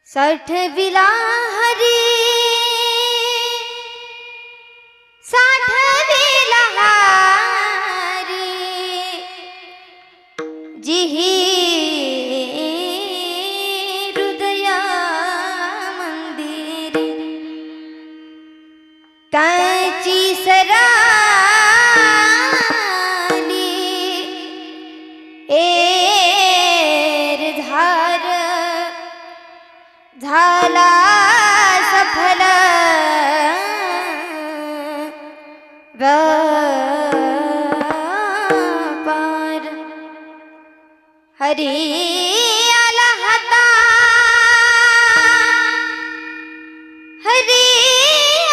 साठविला हरी साठविला हरी जिही हृदया मंदिरी त्याची सराली एर धार झाला सफल व्यापार हरी आला हाता हरी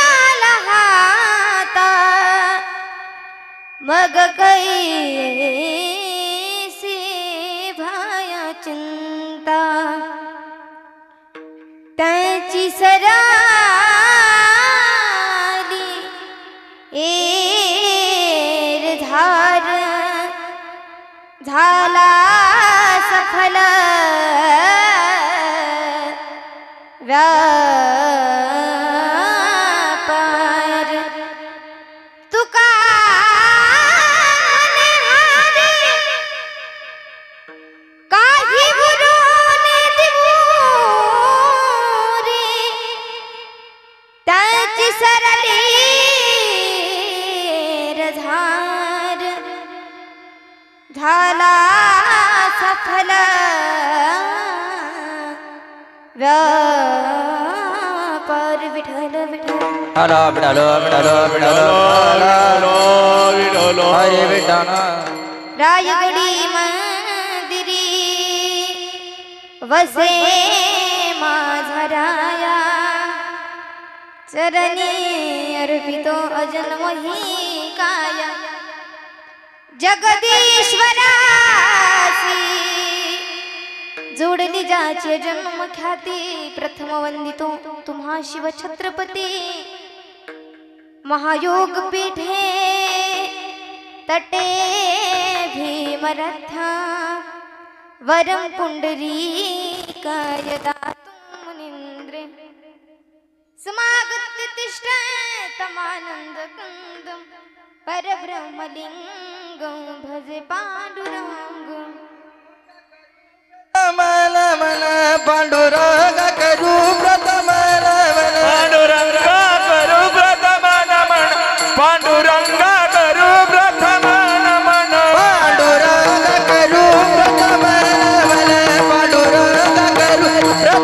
आला हाता मग कैसी भया चिंता त्याची सराली एर धार झाला सफल व्यापार तुका काही बुरोने दिवोरे त्याची सरली रझार झाला सफल व्यापार विठ्ठल विठ्ठल हलो विठ्ठल विठ्ठल विठ्ठल हरे विठ्ठल रायगडी मंदिरी वसे माझा राया चरणी अर्पितो अजन्मही काया जगदीश्वरासी जोडली जाचे जन्म ख्याती प्रथम वंदितो तुम्हा शिव छत्रपती महायोग पीठे तटे भीमरथा वरं पुंडरीकाय दातुं मुनीन्द्रे समागत्य तिष्ठतमानन्दकन्दं परब्रह्मलिङ्गं भजे पाण्डुरङ्गं मन मन पांडुरंग करू प्रथम पांडुरंग करू प्रथम नमन पांडुरंग करू प्रथम नमन पांडुरंग करू प्रथम नमन पांडुरंग करू प्रथम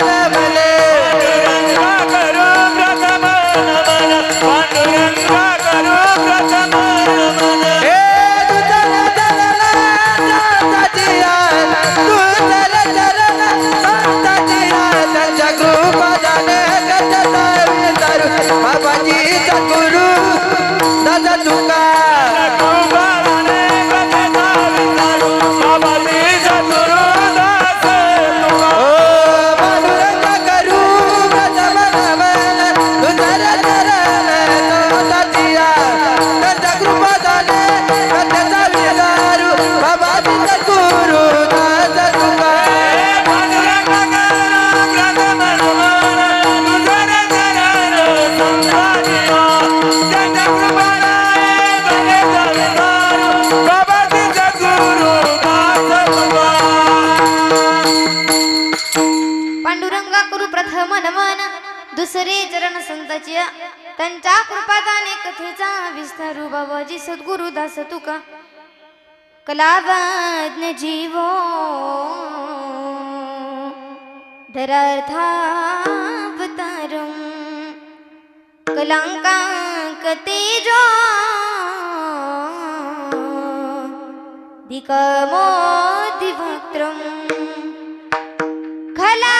नमन पांडुरंग करू प्रथम नमन पांडुरंग करू प्रथम नमन हे तुझ्या दलना जातीया गुरु दादा तुका दुसरे चरण संताची त्यांच्या कृपादाने कथेचा विस्तारू बाबाजी सद्गुरु दास तुका कलावज्ञ जीवो धरार्थावतारं कलांकांक तेजो दिकमोदिवक्त्रं खला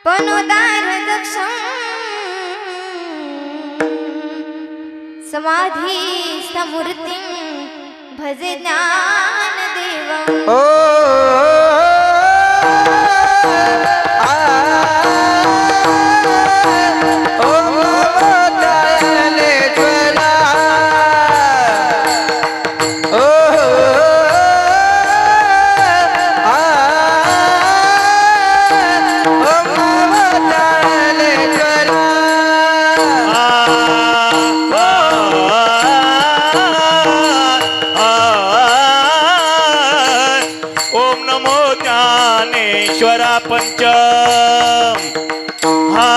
पनोदार दक्षं समाधी समूर्तिं भजे ज्ञान देवं ज्ञानेश्वरा पंच हा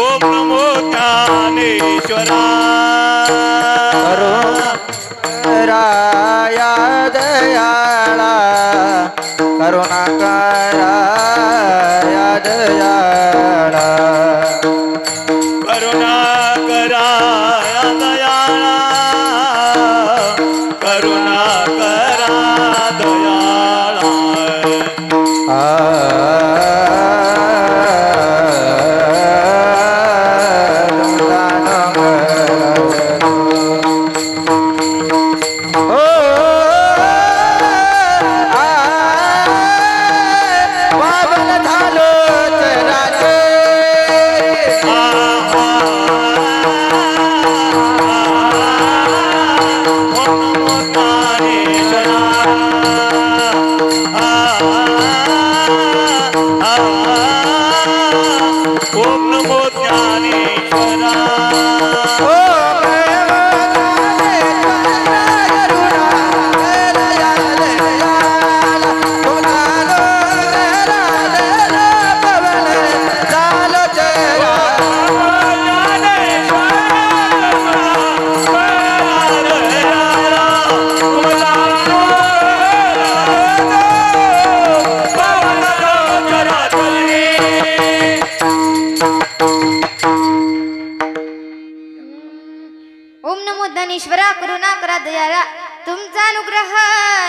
ओम नमो ज्ञानेश्वरा राया दयाळा करुणाकरा या दयाळा करुणा करा दयाळा करुणा करा दयाळा ओम नमो ज्ञानेश्वरा ओम नमो ज्ञानेश्वरा करुणा करा दयाळा तुमचा अनुग्रह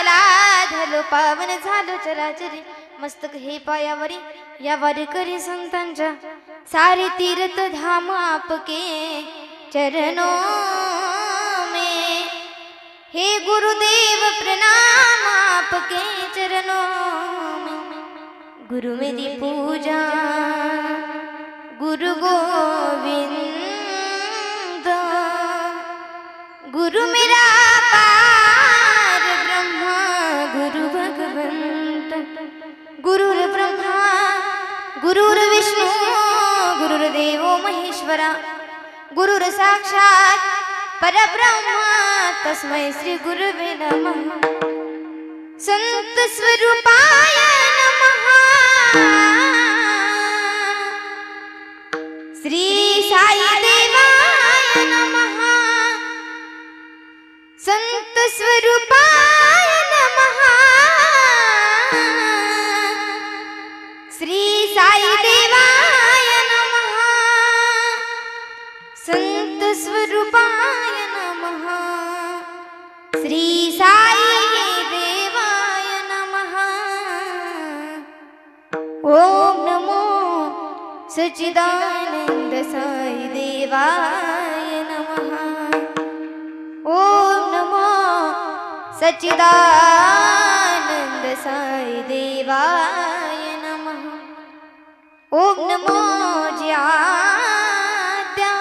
लाधलो पावन झालो चराचरी मस्तक हे पायावरी या वारकरी संतांच्या सारे तीर्थ धाम आपके चरणों में हे गुरुदेव प्रणाम आपके चरणों में गुरु मेरी पूजा गुरु गोविंद गुरु मेरा पार ब्रह्मा गुरु भगवंत गुरुर ब्रह्मा गुरुर विष्णु गुरुर्देव महेश्वरा गुरुर साक्षात परब्रह्म तस्मै श्री गुरुवे नमः संत स्वरूपाय नमः श्री साई देवाय नमः संत स्वरूपाय नमः श्री साई देवाय नमः संत स्वरूपाय नमः श्री साई देवाय नमः ओम नमो सच्चिदानंद साई देवाय नमः ओम नमो सच्चिदानंद साई देवाय नमः ओम नमो ज्ञात्या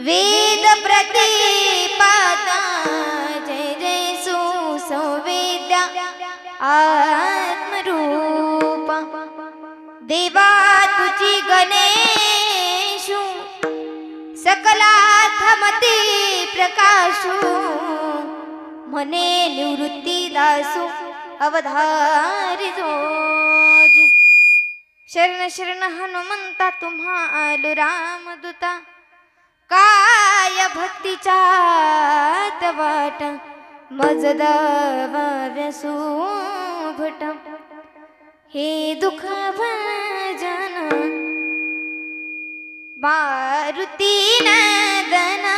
वेद प्रतिपादा जय जय सुसंवेद्या आत्मरूपा देवा तुझी गणेशु सकलार्थमती प्रकाशु मने निवृत्ती दासु अवधारी जोज शरण शरण हनुमंता तुम्हा आलो रामदूता काय भक्तीचा वाट मज दाव्यासु भट हे दुःख भजन मारुती नंदना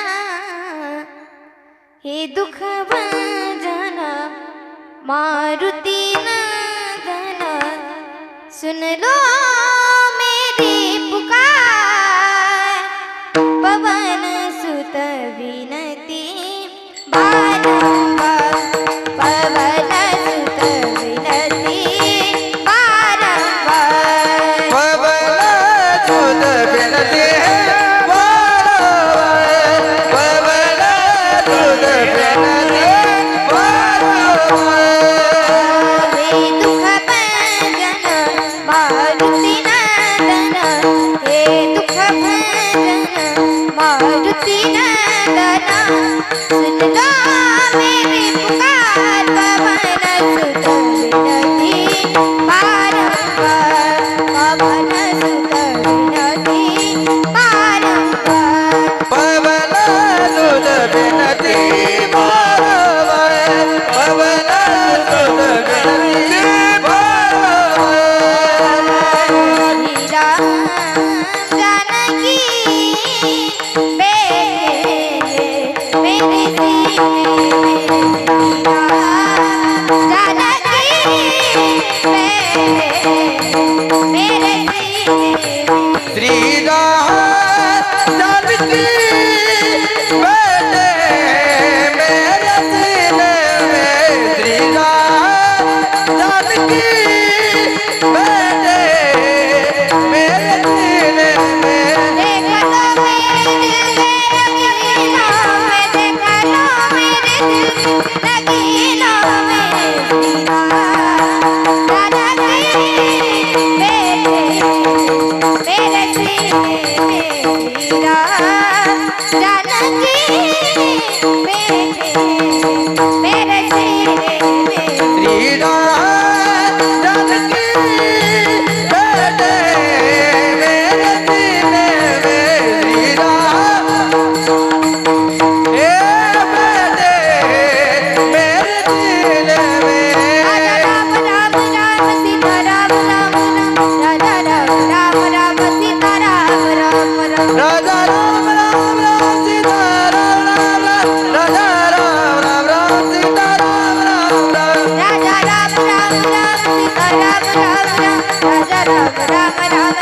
हे दुःख भजन मारुती नंदना सुन लो मेरी पुकार पवन सुत विनती बारंबार पवन सुत विनती बारंबार पवन सुत विनती मारुती नंदना सुन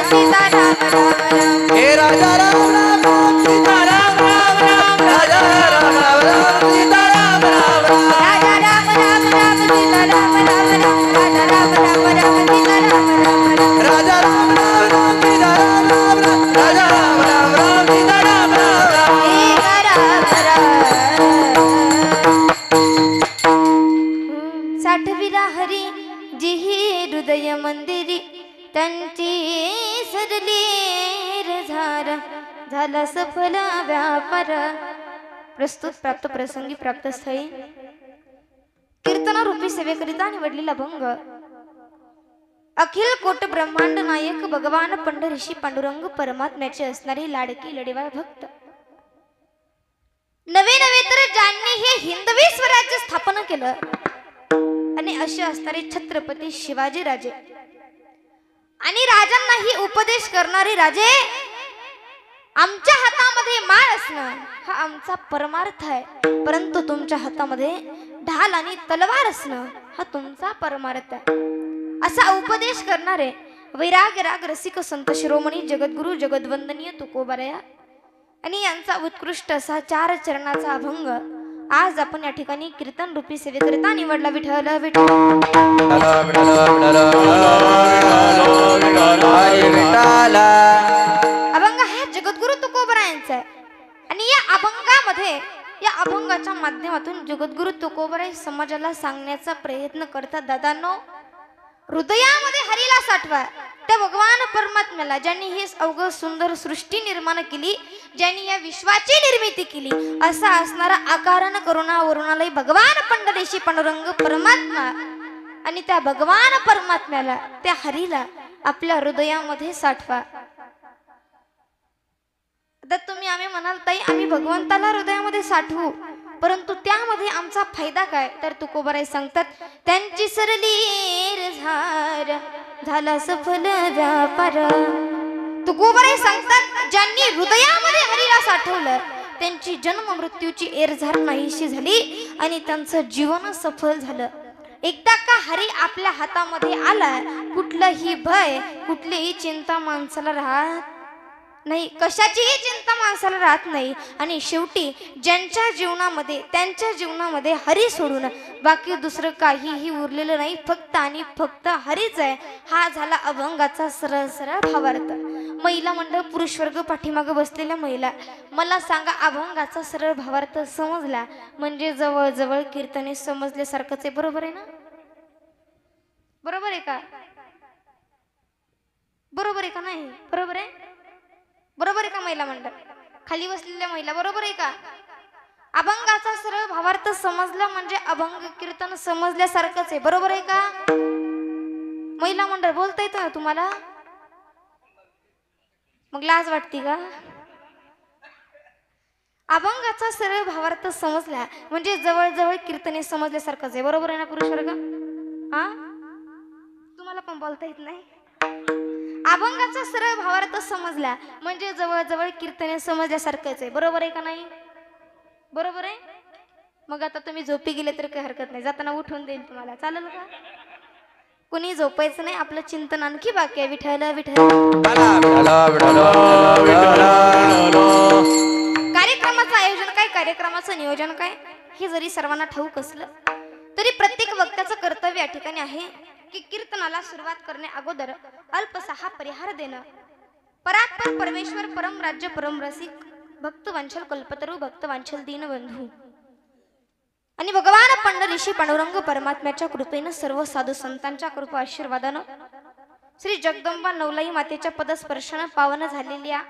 सीताराम राम राम हे राजा राम राम राम सीताराम राम राम राजा राम राम राम सीताराम राम राम राजा राम राम राम सीताराम राम राम राजा राम राम राम सीताराम राम राम राजा राम राम राम सीताराम राम राम राजा राम राम राम सीताराम राम राम साठविला हरी जिही हृदय मंदिरी त्यांची सरली झार झाला सफल व्यापार. प्रस्तुत प्राप्त प्रसंगी प्राप्त स्थळी कीर्तनारूपी सेवेकरिता निवडलेला भंग अखिल कोट ब्रह्मांड नायक भगवान पंढरीशी पांडुरंग परमात्म्याचे असणारे लाडकी लढेवाळ भक्त. नवे नवे तर ज्यांनी हे हिंदवी स्वराज्य स्थापन केलं आणि असे असणारे छत्रपती शिवाजी राजे आणि राजांनाही उपदेश करणारे राजे. आमच्या हातामध्ये माळ असणं हा आमचा परमार्थ आहे, परंतु तुमच्या हातामध्ये ढाल आणि तलवार असणं हा तुमचा परमार्थ आहे. असा उपदेश करणारे वैराग राग रसिक संत शिरोमणी जगद्गुरु जगद्वंदनीय तुकोबाराया आणि यांचा उत्कृष्ट असा 4 चरणाचा अभंग आज आपण या ठिकाणी कीर्तन रूपी सेवेकरिता निवडला. विठ्ठल विठ्ठल हरी विठ्ठल. अभंग हा जगद्गुरु तुकोबरायांचा आहे आणि या अभंगामध्ये या अभंगाच्या माध्यमातून जगद्गुरु तुकोबराय समाजाला सांगण्याचा प्रयत्न करतात. दादांनो, हृदयामध्ये हरीला साठवा. त्या भगवान परमात्म्याला ज्यांनी ही अवघ सुंदर सृष्टी निर्माण केली, ज्यांनी या विश्वाची निर्मिती केली, असा असणारा आकारण करुणा वरुणालय भगवान पंढरीशी पांडुरंग परमात्मा आणि त्या भगवान परमात्म्याला त्या हरीला आपल्या हृदयामध्ये साठवा. आता तुम्ही आम्ही म्हणाल ताई आम्ही भगवंताला हृदयामध्ये साठवू, परंतु त्यामध्ये आमचा फायदा काय? तर तुकोबाराय सांगतात त्यांची सरली झार झाला सफल व्यापार. तुकोबाराय सांगतात ज्यांनी हृदयामध्ये हरीला साठवलं त्यांची जन्म मृत्यूची एरझार नाहीशी झाली आणि त्यांचं जीवन सफल झालं. एकदा का हरी आपल्या हातामध्ये आला, कुठलंही भय कुठलीही चिंता माणसाला राहत नाही, कशाचीही चिंता माणसाला राहत नाही. आणि शेवटी ज्यांच्या जीवनामध्ये त्यांच्या जीवनामध्ये हरी सोडून बाकी दुसरं काहीही उरलेलं नाही, फक्त आणि फक्त हरीच आहे. हा झाला अभंगाचा सरळ सरळ भावार्थ. महिला मंडळ पुरुष वर्ग पाठीमागे बसलेल्या महिला, मला सांगा अभंगाचा सरळ भावार्थ समजला म्हणजे जवळजवळ कीर्तने समजल्यासारखंच आहे. बरोबर आहे ना? बरोबर आहे का? बरोबर आहे का नाही? बरोबर आहे? बरोबर आहे का महिला मंडळ खाली बसलेल्या महिला? बरोबर आहे का? अभंगाचा सरळ भावार्थ समजला म्हणजे अभंग कीर्तन समजल्यासारखंच आहे. बरोबर आहे का महिला मंडळ? बोलता येतं ना तुम्हाला? मग लाज वाटते का? अभंगाचा सरळ भावार्थ समजला म्हणजे जवळजवळ कीर्तने समजल्यासारखंच आहे. बरोबर आहे ना पुरुष वर्ग? हा, तुम्हाला पण बोलता येत नाही? अभंगाचा सरळ भावार्थ समजला म्हणजे जवळजवळ कीर्तने समजल्यासारखंच आहे. बरोबर आहे का नाही? बरोबर आहे? मग आता तुम्ही झोपी गेले तर काही हरकत नाही, जाताना उठवून देईल तुम्हाला. चालेल का? कुणी झोपायचं नाही, आपलं चिंतन आणखी बाकी आहे. विठ्ठल विठ्ठल. कार्यक्रमाचं आयोजन काय, कार्यक्रमाचं नियोजन काय हे जरी सर्वांना ठाऊक असलं तरी प्रत्येक वक्त्याचं कर्तव्य या ठिकाणी आहे की कीर्तनाला सुरुवात करण्या अगोदर अल्पसा परिहार देणं. परात्पर परमेश्वर परम राज्य परम रसिक भक्त वांछल कल्पतरू भक्त वांछल दीनबंधू आणि भगवान पंढरीशी पांडुरंग परमात्म्याच्या कृपेनं सर्व साधू संतांच्या कृपा आशीर्वादानं श्री जगदंबा नवलाई मातेच्या पदस्पर्शानं पावन झालेल्या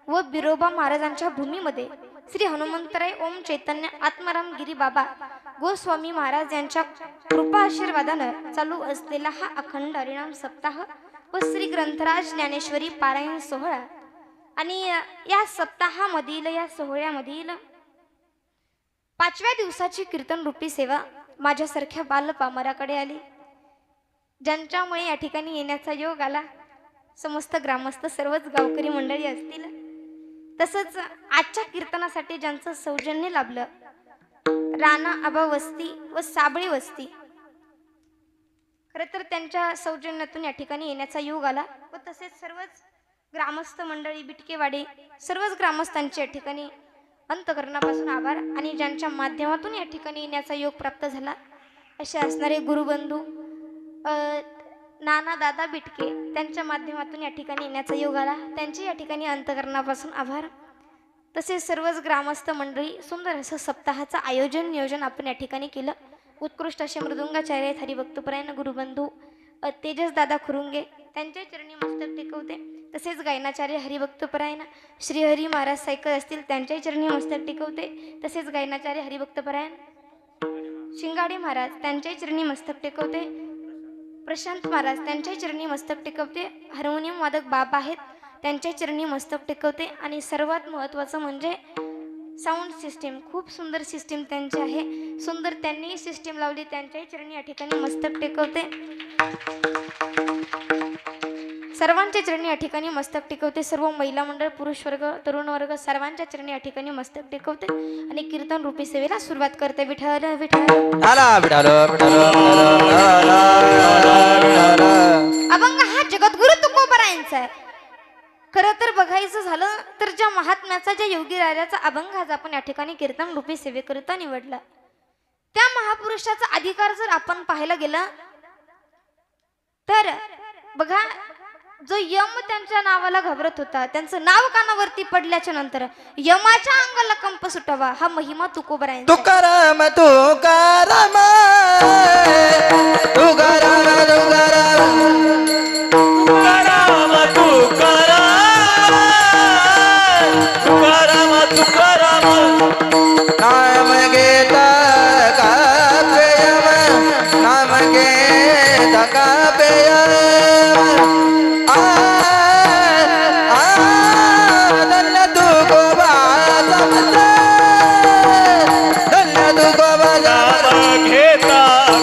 व बिरोबा महाराजांच्या भूमीमध्ये श्री हनुमंतराय ओम चैतन्य आत्माराम गिरी बाबा गोस्वामी महाराज यांच्या कृपा आशीर्वादानं चालू असलेला हा अखंड हरिनाम सप्ताह व श्री ग्रंथराज ज्ञानेश्वरी पारायण सोहळा आणि या सप्ताहामधील या सोहळ्यामधील 5व्या दिवसाची कीर्तन रूपी सेवा माझ्यासारख्या बालपामराकडे आली, ज्यांच्यामुळे या ठिकाणी येण्याचा योग आला. समस्त ग्रामस्थ सर्वच गावकरी मंडळी असतील, तसंच आजच्या कीर्तनासाठी ज्यांचं सौजन्य लाभलं, राणा आबा वस्ती व साबळी वस्ती, खरं तर त्यांच्या सौजन्यातून या ठिकाणी येण्याचा योग आला. व तसेच सर्वच ग्रामस्थ मंडळी बिटकेवाडी सर्वच ग्रामस्थांचे या ठिकाणी अंतकरणापासून आभार आणि ज्यांच्या माध्यमातून या ठिकाणी येण्याचा योग प्राप्त झाला असे असणारे गुरुबंधू नाना दादा बिटके त्यांच्या माध्यमातून या ठिकाणी येण्याचा योग आला त्यांचे या ठिकाणी अंतकरणापासून आभार. तसेच सर्वच ग्रामस्थ मंडळी सुंदर असं सप्ताहाचं नियोजन आपण या ठिकाणी केलं. उत्कृष्ट असे मृदुंगाचार्य हरिभक्तपरायण गुरुबंधू तेजस दादा खुरुंगे त्यांच्या चरणी मस्तक टेकवते. तसेच गायनाचार्य हरिभक्तपरायण श्रीहरी महाराज सायकल असतील त्यांच्याही चरणी मस्तक टेकवते. तसेच गायनाचार्य हरिभक्तपरायण शिंगाडे महाराज त्यांच्याही चरणी मस्तक टेकवते. प्रशांत महाराज त्यांच्याही चरणी मस्तक टेकवते. हार्मोनियम वादक बाबा आहेत त्यांच्या चरणी मस्तक टेकवते. आणि सर्वात महत्त्वाचं म्हणजे साऊंड सिस्टीम खूप सुंदर सिस्टीम त्यांची आहे. सुंदर त्यांनी सिस्टीम लावली त्यांच्याही चरणी या ठिकाणी मस्तक टेकवते. सर्वांच्या चरणी या ठिकाणी मस्तक टेकवते. सर्व महिला मंडळ पुरुष वर्ग तरुण वर्ग सर्वांच्या चरणी या ठिकाणी मस्तक टेकवते आणि कीर्तन रूपी सेवेला सुरुवात करते. विठ्ठल विठ्ठल अभंग हा जगद्गुरु तुकोबरायांचा आहे. खरं तर बघायचं झालं तर ज्या महात्म्याचा ज्या योगी राजाचा अभंग आज आपण या ठिकाणी कीर्तन रूपी सेवेकरिता निवडला त्या महापुरुषाचा अधिकार जर आपण पाहायला गेला तर बघा जो यम त्यांच्या नावाला घाबरत होता त्यांचं नाव कानावरती पडल्याच्या नंतर यमाच्या अंगाला कंप सुटावा हा महिमा तुकोबरायांचा. तुकाराम तुकाराम तुकाराम तुकाराम तुकाराम तुकाराम तुकाराम तुकाराम नाम घेता का प्रेम नाम घेता का प्रेम धन्य तुकोबा समता धन्य तुकोबा नाम घेता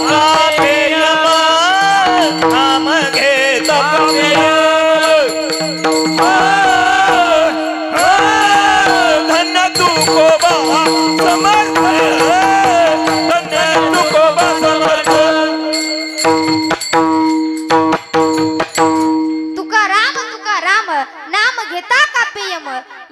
कापेयम नाम घेता धन्य तुकोबा समर्थ धन्य तुकोबा समर्थ. तुकाराम तुकाराम नाम घेता कापे यम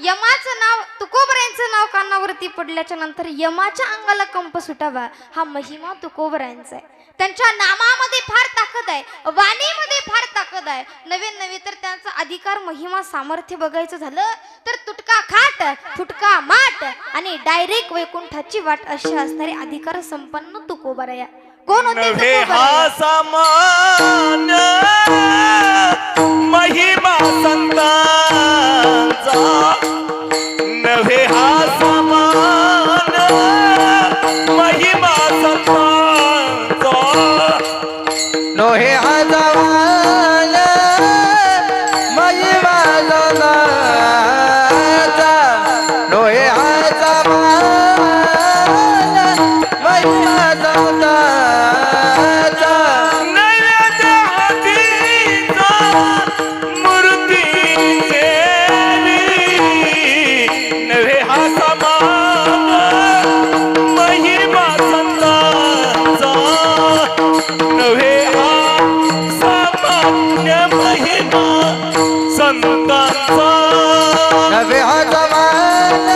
यमाचं नाव तुकोबरायांचं नाव कानावरती पडल्याच्या नंतर यमाच्या अंगाला कंप सुटावा हा महिमा तुकोबरायांचा आहे. त्यांच्या नामामध्ये फार ताकद आहे वाणीमध्ये फार ताकद आहे. नवे तर त्यांचा अधिकार महिमा सामर्थ्य बघायचं झालं तर तुटका खाट फुटका माट आणि डायरेक्ट वैकुंठाची वाट असे असणारे अधिकार संपन्न तुकोबराया. कोण होते नव्हे हा तुकोबराया? सामान्य महिमा संतांचा नव्हे हा सामान्य महिमा संतांचा नोहे आजवाल महिमा जगाचा नोहे आजवाल महिमा जगाचा नैवेद्य हातीचा मूर्तीचे नव्हे हा समान महिमा संतांचा नव्हे हा सामान्य महिमा संतांचा नवे आजवाल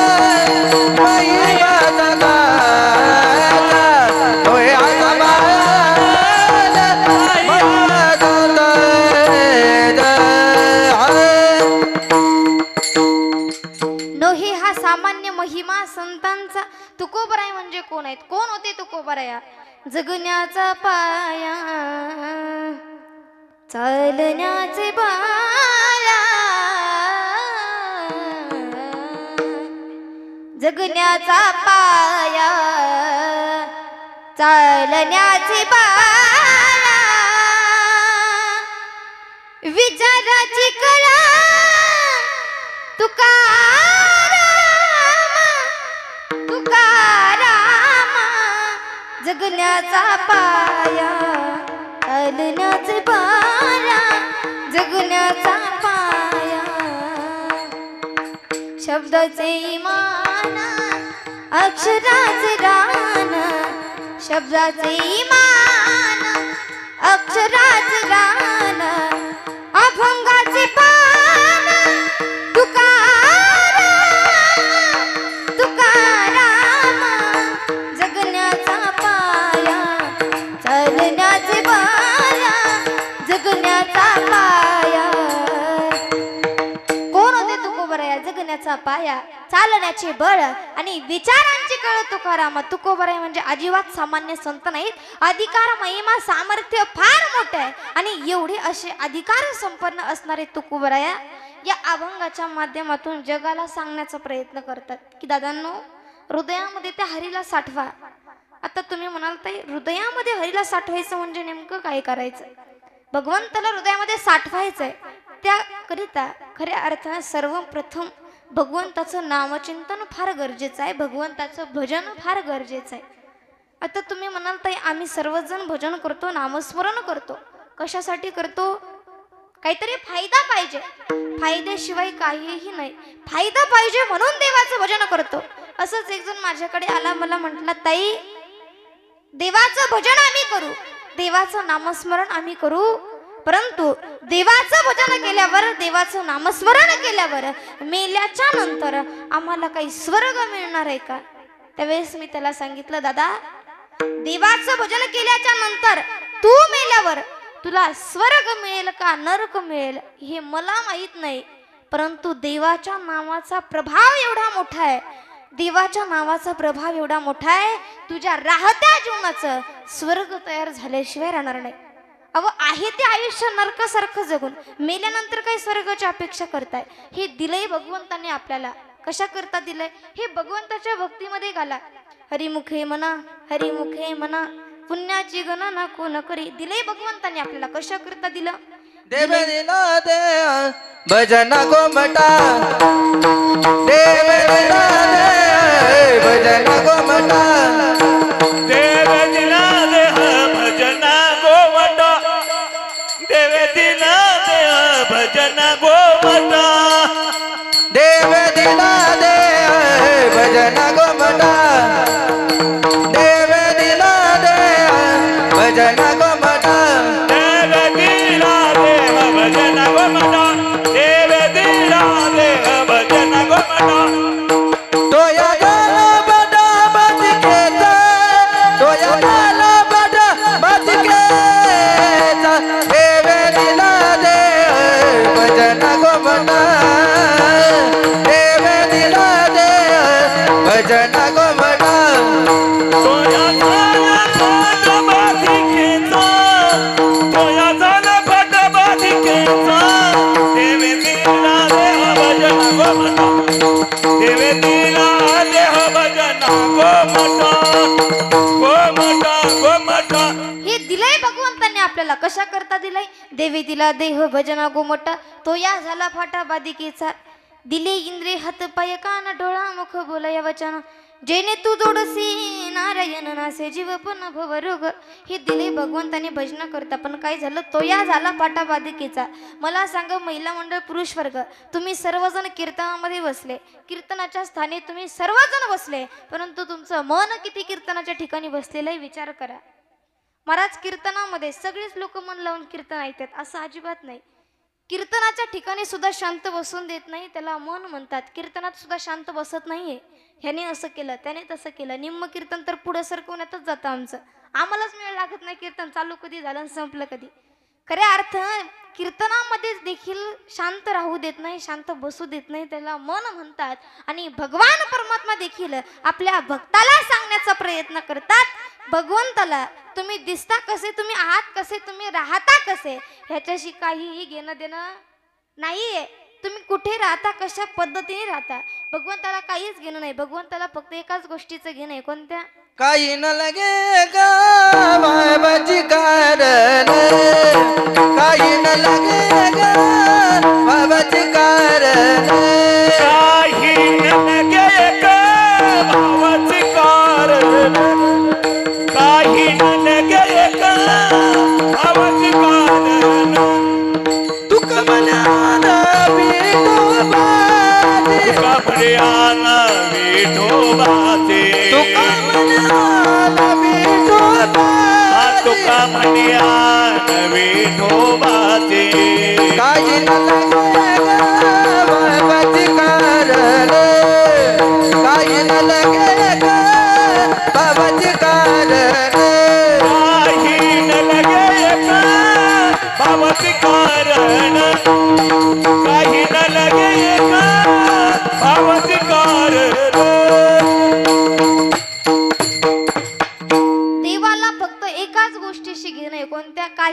महिमा जगाचा नोहे आजवाल महिमा जगाचा नोहे हा सामान्य महिमा संतांचा. तुकोबराय म्हणजे कोण आहेत? कोण होते तुकोबराया? जगण्याचा पाया चालण्याचे बाया जगण्याचा पाया चालण्याचे बाया विचाराची कळा तुकाराम जगण्याचा पाया चालण्याचे बाया जगण्याचा पाया शब्दाचे इमान अक्षराचे रान शब्दाचे इमान अक्षराचे रान अभंगाचे पान पाया, चालण्याचे बळ आणि विचारांची कळ तुकाराम. तुकोबराय म्हणजे अजिबात सामान्य संत नाहीत. अधिकार, महिमा, सामर्थ्य फार मोठे आहे आणि एवढे असे अधिकार संपन्न असणारे तुकोबराया या अभंगाच्या माध्यमातून जगाला सांगण्याचा प्रयत्न करतात की दादांनो, हृदयामध्ये त्या हरीला साठवा. आता तुम्ही म्हणाल ताई, हृदयामध्ये हरीला साठवायचं म्हणजे नेमकं काय करायचं? भगवंताला हृदयामध्ये साठवायचंय. त्याकरिता खऱ्या अर्थाने सर्वप्रथम भगवंताचं नामचिंतन फार गरजेचं आहे. भगवंताचं भजन फार गरजेचं आहे. आता तुम्ही म्हणाल ताई, आम्ही सर्वजण भजन करतो, नामस्मरण करतो. कशासाठी करतो? काहीतरी फायदा पाहिजे. फायद्याशिवाय काहीही नाही. फायदा पाहिजे म्हणून देवाचं भजन करतो. असंच एक जण माझ्याकडे आला, मला म्हटला, ताई देवाचं भजन आम्ही करू, देवाचं नामस्मरण आम्ही करू, परंतु देवाचं भजन केल्यावर, देवाचं नामस्मरण केल्यावर मेल्याच्या नंतर आम्हाला काही स्वर्ग मिळणार आहे का? त्यावेळेस मी त्याला सांगितलं, दादा देवाचं भजन केल्याच्या नंतर तू मेल्यावर तुला स्वर्ग मिळेल का नरक मिळेल हे मला माहित नाही, परंतु देवाच्या नावाचा प्रभाव एवढा मोठा आहे, देवाच्या नावाचा प्रभाव एवढा मोठा आहे, तुझ्या राहत्या जीवनाचं स्वर्ग तयार झाल्याशिवाय राहणार नाही. अव आहे ते आयुष्य नरकासारखं जगून मेल्यानंतर काही स्वर्गाची अपेक्षा करताय? हे दिलंय भगवंताने आपल्याला. कशा करता दिलंय? हे भगवंताच्या भक्तीमध्ये घाला. हरिमुखे म्हणा, हरिमुखे म्हणा, पुण्याची गणना कोण करी. दिलंय भगवंताने आपल्याला. कशा करता दिलं? देव दिला दे भजन गोमटा, देव दिला दे भजन गोमटा, देव दिला देह भजन गोवटा, देव दिला देह भजन गोवटा, देव दिला दे भजन गोमटा, देव दिला दे भजन गोमटा, देव दिला देह भजन गोवटा, देव दिला देह भजन गोवटा. तोया झाला बडा बदकेचा, तोया झाला बडा बदकेचा, देव दिला दे भजन गोमटा, देव दिला दे भजन गोमटा, तोया झाला फटबाधिकेचा, तोया झाला फटबाधिकेचा, देव दिला देह भजन गोवटा, देव दिला देह भजन गोवटा, गोवटा गोवटा. हे दिलंय भगवंताने आपल्याला. कशा करता दिलंय? देवी दिला देह भजना गोमटा, तो या झाला फाटा बादिकेचा, दिले इंद्रिय हात पाय कान डोळा मुख बोलया वचन, जेने तू जोडसी नारायण नासे जीव पण भव रोग. हे दिले भगवंताने भजना करता. पण काय झालं? तो या झाला फाटा बादिकेचा. मला सांगा, महिला मंडळ, पुरुष वर्ग, तुम्ही सर्वजण कीर्तनामध्ये बसले, कीर्तनाच्या स्थानी तुम्ही सर्वजण बसले, परंतु तुमचं मन किती कीर्तनाच्या ठिकाणी बसलेलं आहे विचार करा. महाराज कीर्तनामध्ये सगळेच लोक मन लावून कीर्तन ऐकतात असं अजिबात नाही. कीर्तनाच्या ठिकाणी सुद्धा शांत बसून देत नाही, त्याला मन म्हणतात. कीर्तनात सुद्धा शांत बसत नाहीये. ह्याने असं केलं, त्याने तसं केलं. निम्म कीर्तन तर पुढे सरकवण्यातच जातं आमचं. आम्हालाच वेळ लागत नाही कीर्तन चालू कधी झालं आणि संपलं कधी. खऱ्या अर्थ कीर्तनामध्ये देखील शांत राहू देत नाही, शांत बसू देत नाही, त्याला मन म्हणतात. आणि भगवान परमात्मा देखील आपल्या भक्ताला सांगण्याचा प्रयत्न करतात, भगवंताला तुम्ही दिसता कसे, तुम्ही आहात कसे, तुम्ही राहता कसे, ह्याच्याशी काहीही घेणं देणं नाहीये. तुम्ही कुठे राहता, कशा पद्धतीने राहता, भगवंताला काहीच घेणं नाही. भगवंताला फक्त एकाच गोष्टीचं घेणं आहे. कोणत्या? काही न लगे गा बाबाची कारण, काही न लगे गा बाबाची कारण, काही नगे का भावाचे कारण, काही नगे का भावाचे कारण, तुक मनाला विठोबाचे, तुका प्रियाना विठोबाचे, तुका मनाला विठोबाचे, तुका म्हणियान विठोबाचे. काही न लगे गा बाबाची कारण, काही न लगे गा बाबाची कारण, काही न लगे का भावाचे कारण, काही न लगे का भावाचे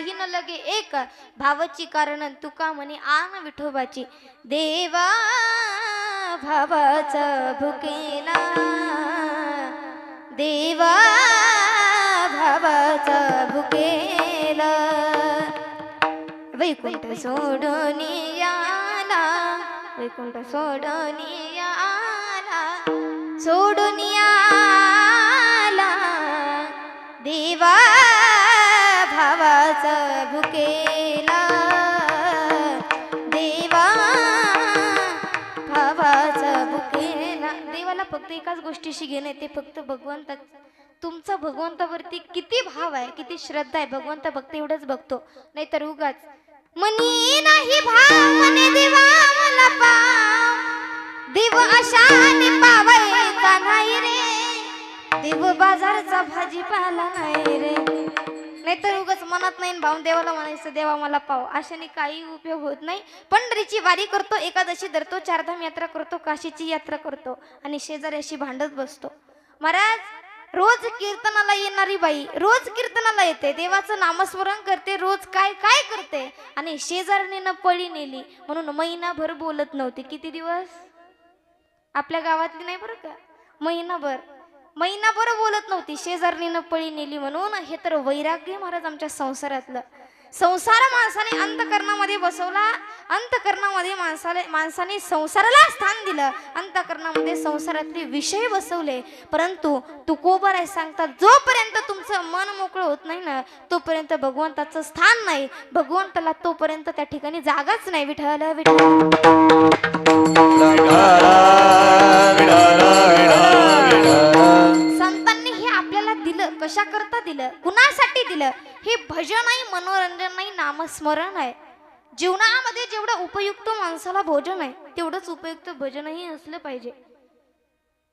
काही न लगे एक भावाची कारण तुका म्हणे आन विठोबाची देवा भावाचा भुकेला देवा भावाचा भुकेला वैकुंठ सोडून आला वैकुंठ सोडून आला सोडून आला देवा भावाचा भुकेला देवा भावाचा भुकेला. देवाला फक्त एकाच गोष्टीशी घेणं ते फक्त भगवंता. तुमचा भगवंतावरती किती भाव आहे किती श्रद्धा आहे भगवंत फक्त एवढंच बघतो. नाहीतर उगाच मनी नाही भाव म्हणे देवा मला पाव देव अशाने पावायचा नाही रे देव बाजारचा भाजीपाला नाही रे. नाहीतर उगाच मनात नाही भाऊन देवाला म्हणायचं देवा मला पाव अशाने काही उपयोग होत नाही. पंढरीची वारी करतो एकादशी धरतो चारधाम यात्रा करतो काशीची यात्रा करतो आणि शेजाऱ्याशी भांडत बसतो. महाराज रोज कीर्तनाला येणारी बाई रोज कीर्तनाला येते देवाचं नामस्मरण करते रोज काय काय करते आणि शेजारणीनं पळी नेली म्हणून महिनाभर बोलत नव्हती. किती दिवस आपल्या गावातली नाही बरं का महिनाभर बोलत नव्हती शेजारणीनं पळी नेली म्हणून. हे तर वैराग्य महाराज आमच्या संसारातलं. संसार माणसाने अंतकरणामध्ये बसवला अंतकरणामध्ये माणसाने संसाराला स्थान दिलं अंतकरणामध्ये संसारातले विषय बसवले. परंतु तुकोबा आहे सांगतात जोपर्यंत तुमचं मन मोकळं होत नाही ना तोपर्यंत भगवंताचं स्थान नाही भगवंताला तोपर्यंत त्या ठिकाणी जागाच नाही. विठ्ठल संतांनी हे आपल्याला दिलं कशा करता दिलं कुणासाठी दिलं. हे भजन नाही मनोरंजन नाही नामस्मरण आहे. जीवनामध्ये जेवढं उपयुक्त माणसाला भोजन आहे तेवढंच उपयुक्त भजनही असलं पाहिजे.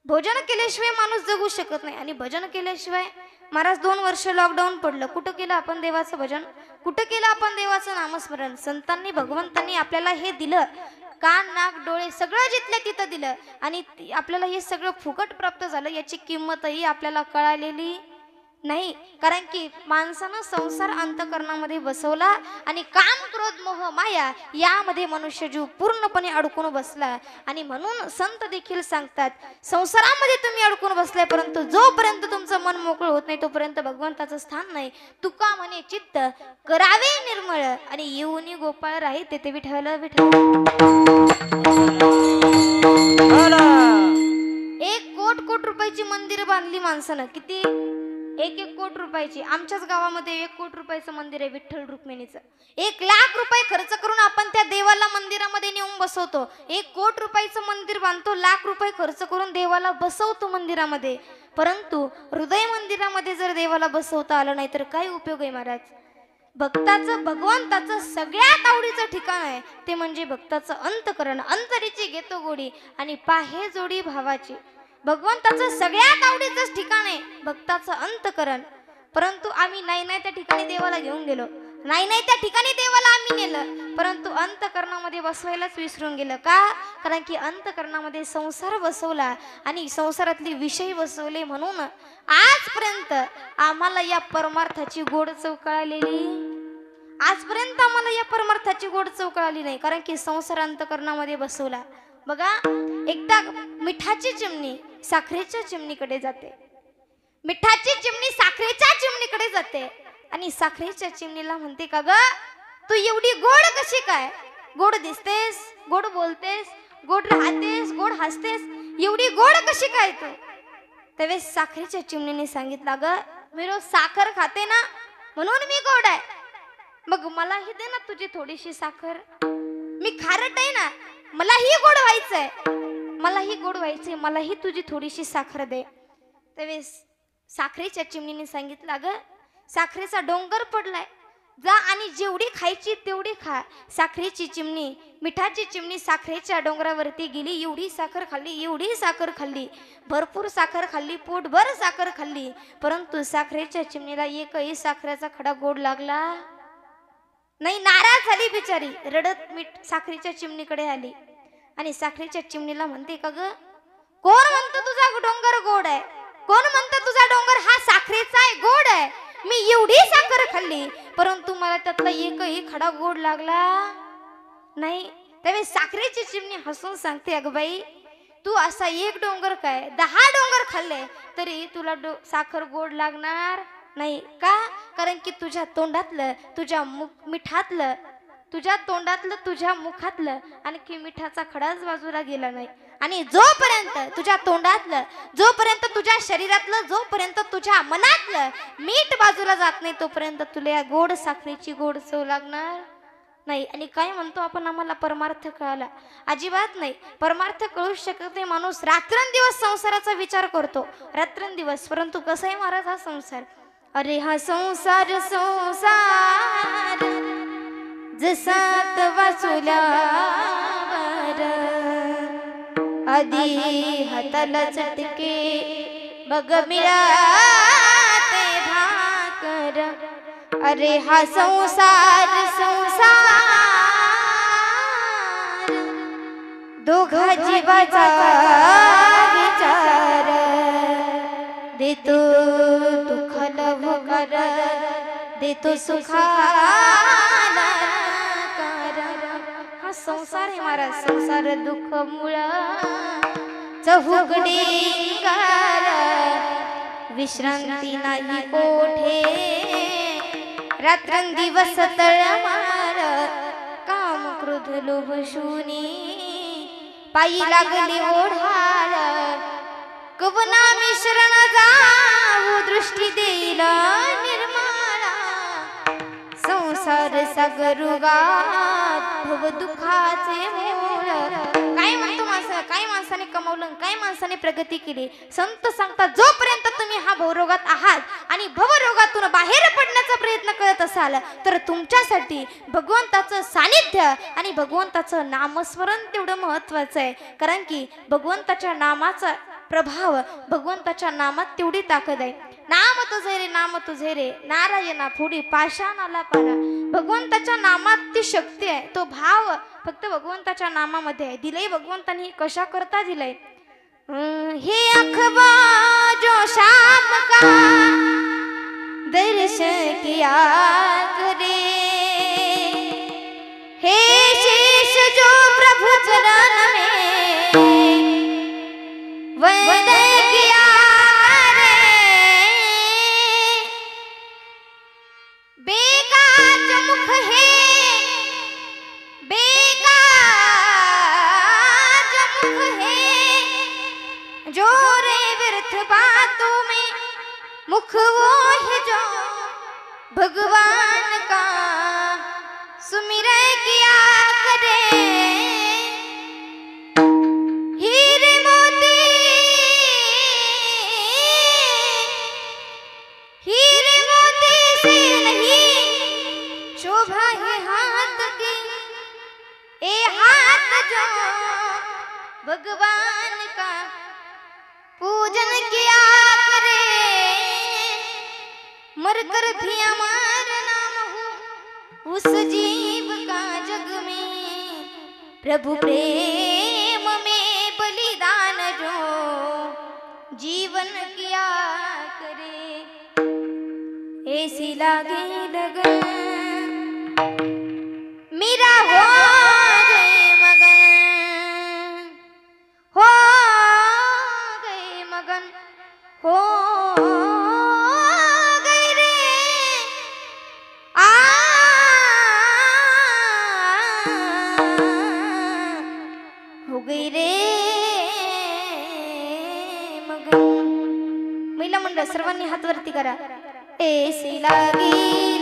भोजन केल्याशिवाय माणूस जगू शकत नाही आणि भजन केल्याशिवाय महाराज 2 वर्ष लॉकडाऊन पडलं कुठं केलं आपण देवाचं भजन कुठं केलं आपण देवाचं नामस्मरण. संतांनी भगवंतांनी आपल्याला हे दिलं कान नाक डोळे सगळं जिथल्या तिथं दिलं आणि आपल्याला हे सगळं फुकट प्राप्त झालं याची किंमतही आपल्याला कळालेली नाही. कारण की माणसानं संसार अंतकरणामध्ये बसवला आणि काम क्रोध मोह माया यामध्ये मनुष्य जीव पूर्णपणे अडकून बसला. आणि म्हणून संत देखील सांगतात संसारामध्ये तुम्ही अडकून बसलाय परंतु जोपर्यंत तुमचं मन मोकळं होत नाही तोपर्यंत भगवंताचं स्थान नाही. तुका म्हणे चित्त करावे निर्मळ आणि येऊनी गोपाळ राही ते विठ्ठल विठ्ठल. 1 कोटी रुपयाची मंदिर बांधली माणसानं. किती 1 कोटी रुपयाची. आमच्याच गावामध्ये 1 कोटी रुपयाचं मंदिर आहे विठ्ठल रुक्मिणीचं. 1 लाख रुपये खर्च करून आपण त्या देवाला मंदिरामध्ये नेऊन बसवतो. 1 कोटी रुपयाचं मंदिर बांधतो लाख रुपये खर्च करून देवाला बसवतो मंदिरामध्ये. परंतु हृदय मंदिरामध्ये जर देवाला बसवता आलं नाही तर काय उपयोग आहे महाराज. भक्ताचं भगवंताचं सगळ्यात आवडीचं ठिकाण आहे ते म्हणजे भक्ताचं अंतकरण. अंतरीची घेतो गोडी आणि पाहे जोडी भावाची. भगवंताचं सगळ्यात आवडीचं ठिकाण आहे भक्ताचं अंतकरण. परंतु आम्ही नाही त्या ठिकाणी देवाला घेऊन गेलो नाही त्या ठिकाणी देवाला आम्ही नेलं परंतु अंतकरणामध्ये बसवायलाच विसरून गेलं. का कारण की अंतकरणामध्ये संसार बसवला आणि संसारातले विषय बसवले म्हणून आजपर्यंत आम्हाला या परमार्थाची गोड चव कळालेली आजपर्यंत आम्हाला या परमार्थाची गोड चव कळाली नाही. कारण की संसार अंतकरणामध्ये बसवला. बघा एकदा मिठाची चिमणी साखरेच्या चिमणीकडे जाते. मिठाची चिमणी साखरेच्या चिमणीकडे जाते आणि साखरेच्या चिमणीला म्हणते का ग तू एवढी गोड कशी काय गोड दिसतेस गोड बोलतेस गोड राहतेस गोड हसतेस एवढी गोड कशी काय तू. त्यावेळेस साखरेच्या चिमणीने सांगितलं ग मी रोज साखर खाते ना म्हणून मी गोड आहे. मग मलाही दे ना तुझी थोडीशी साखर. मी खारट आहे ना मलाही गोड व्हायचंय मलाही तुझी थोडीशी साखर दे. त्यावेळेस साखरेच्या चिमणीने सांगितलं अगं साखरेचा डोंगर पडलाय जा आणि जेवढी खायची तेवढी खा. साखरेची चिमणी मिठाची चिमणी साखरेच्या डोंगरावरती गेली. एवढी साखर खाल्ली भरपूर साखर खाल्ली पोटभर साखर खाल्ली. परंतु साखरेच्या चिमणीला एकही साखरेचा खडा गोड लागला नाही. नाराज झाली बिचारी रडत मीठ साखरेच्या चिमणीकडे आली आणि साखरेच्या चिमणीला म्हणते का ग कोण म्हणतं तुझा डोंगर गोड आहे कोण म्हणतं तुझा डोंगर हा साखरेचा आहे गोड आहे. मी एवढी साखर खाल्ली परंतु मला त्यातला एकही खडा गोड लागला नाही. त्यावेळी साखरेची चिमणी हसून सांगते, अगं बाई तू असा एक डोंगर काय 10 डोंगर खाल्ले तरी तुला साखर गोड लागणार नाही का? कारण की तुझ्या तोंडातलं, तुझ्या मिठातलं, तुझ्या तोंडातलं, तुझ्या मुखातलं आणखी मिठाचा खडाच बाजूला गेला नाही. आणि जोपर्यंत तुझ्या तोंडातलं, जोपर्यंत तुझ्या शरीरातलं, जोपर्यंत तुझ्या मनातलं मीठ बाजूला जात नाही तोपर्यंत तुला या गोड साखरेची गोड चव लागणार नाही. आणि काय म्हणतो आपण, आम्हाला परमार्थ कळाला? अजिबात नाही. परमार्थ कळू शकत नाही. माणूस रात्रंदिवस संसाराचा विचार करतो, रात्रंदिवस. परंतु कसं आहे महाराज हा संसार? अरे हा संसार संसार जसा तवा चुल्यावर आधी हाताला चटके बघ मिळते भाकर. अरे हा संसार संसार दोघा जीवाचा विचार देतो दुःखाला भोगार देतो सुखाला कार. हा संसार आहे महाराज. संसार दुःख मुळ चहुगडी कार विश्रांती नाही कोठे रात्रंदिवस तळमार काम क्रोध लोभ शूनी पायी लागली ओढार. कवना मिश्रण जाऊ दृष्टी देईल निर्मळा संसार सागरुगात भव दुःखाचे मूळ. काय म्हणतो माणसं, काय माणसाने कमवलं, काय माणसाने प्रगती केली? संत सांगतात जोपर्यंत तुम्ही हा भवरोगात आहात आणि भवरोगातून बाहेर पडण्याचा प्रयत्न करत असाल तर तुमच्यासाठी भगवंताचं सानिध्य आणि भगवंताचं नामस्मरण तेवढं महत्वाचं आहे. कारण की भगवंताच्या नामाचा प्रभाव, भगवंताच्या नामात तेवढी ताकद आहे. नाम तुझे रे, नाम तुझे रे, नारायणा पुढे पाषाणाला पारा. भगवंताच्या नामात ती शक्ती आहे, तो भाव फक्त भगवंताच्या नामामध्ये आहे. दिलंय भगवंताने कशा करता दिलंय? हे अखबा जो शाम का दर्शन किया करे, हे शीश जो प्रभु चरण में वंदन किया करे, बेगाज मुख है बेगाज मुख है जो रे व्यर्थ बातों में मुख वो है जो भगवान का सुमिरन किया करे. हीरे मोती से नहीं शोभा है हाथ की, ए हाथ जो भगवान का पूजन किया करे. मरकर भी अमर नाम हो उस जीव का जग में, प्रभु प्रेम में बलिदान जो जीवन किया करे. ऐसी लागे लगन मेरा हो गए मगन, हो गए मगन, हो गए रे आ हो गई रे मगन. महिला मंडळ सर्वांनी हात वरती करा. ऐसी लागी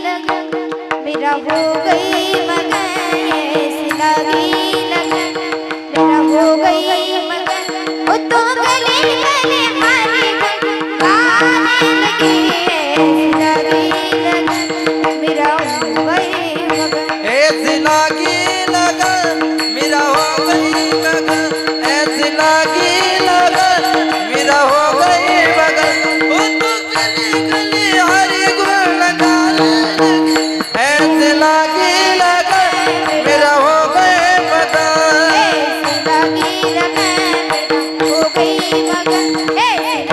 लगन मेरा हो गई मगन, ऐसी लागी लगन मेरा हो गई मगन. ओ तो गले गले हारी गाने लगी, ऐसी लागी लगन मेरा हो गई मगन. ऐसी लागी लगन मेरा हो गई मगन, ऐसी लागी लगन मेरा हो गई मगन. ओ तू गली गली हरि गुण गाने लगी, ऐसी लागी लगन मेरा हो गई मगन. ऐसी लागी लगन मेरा हो गई मगन, ऐसी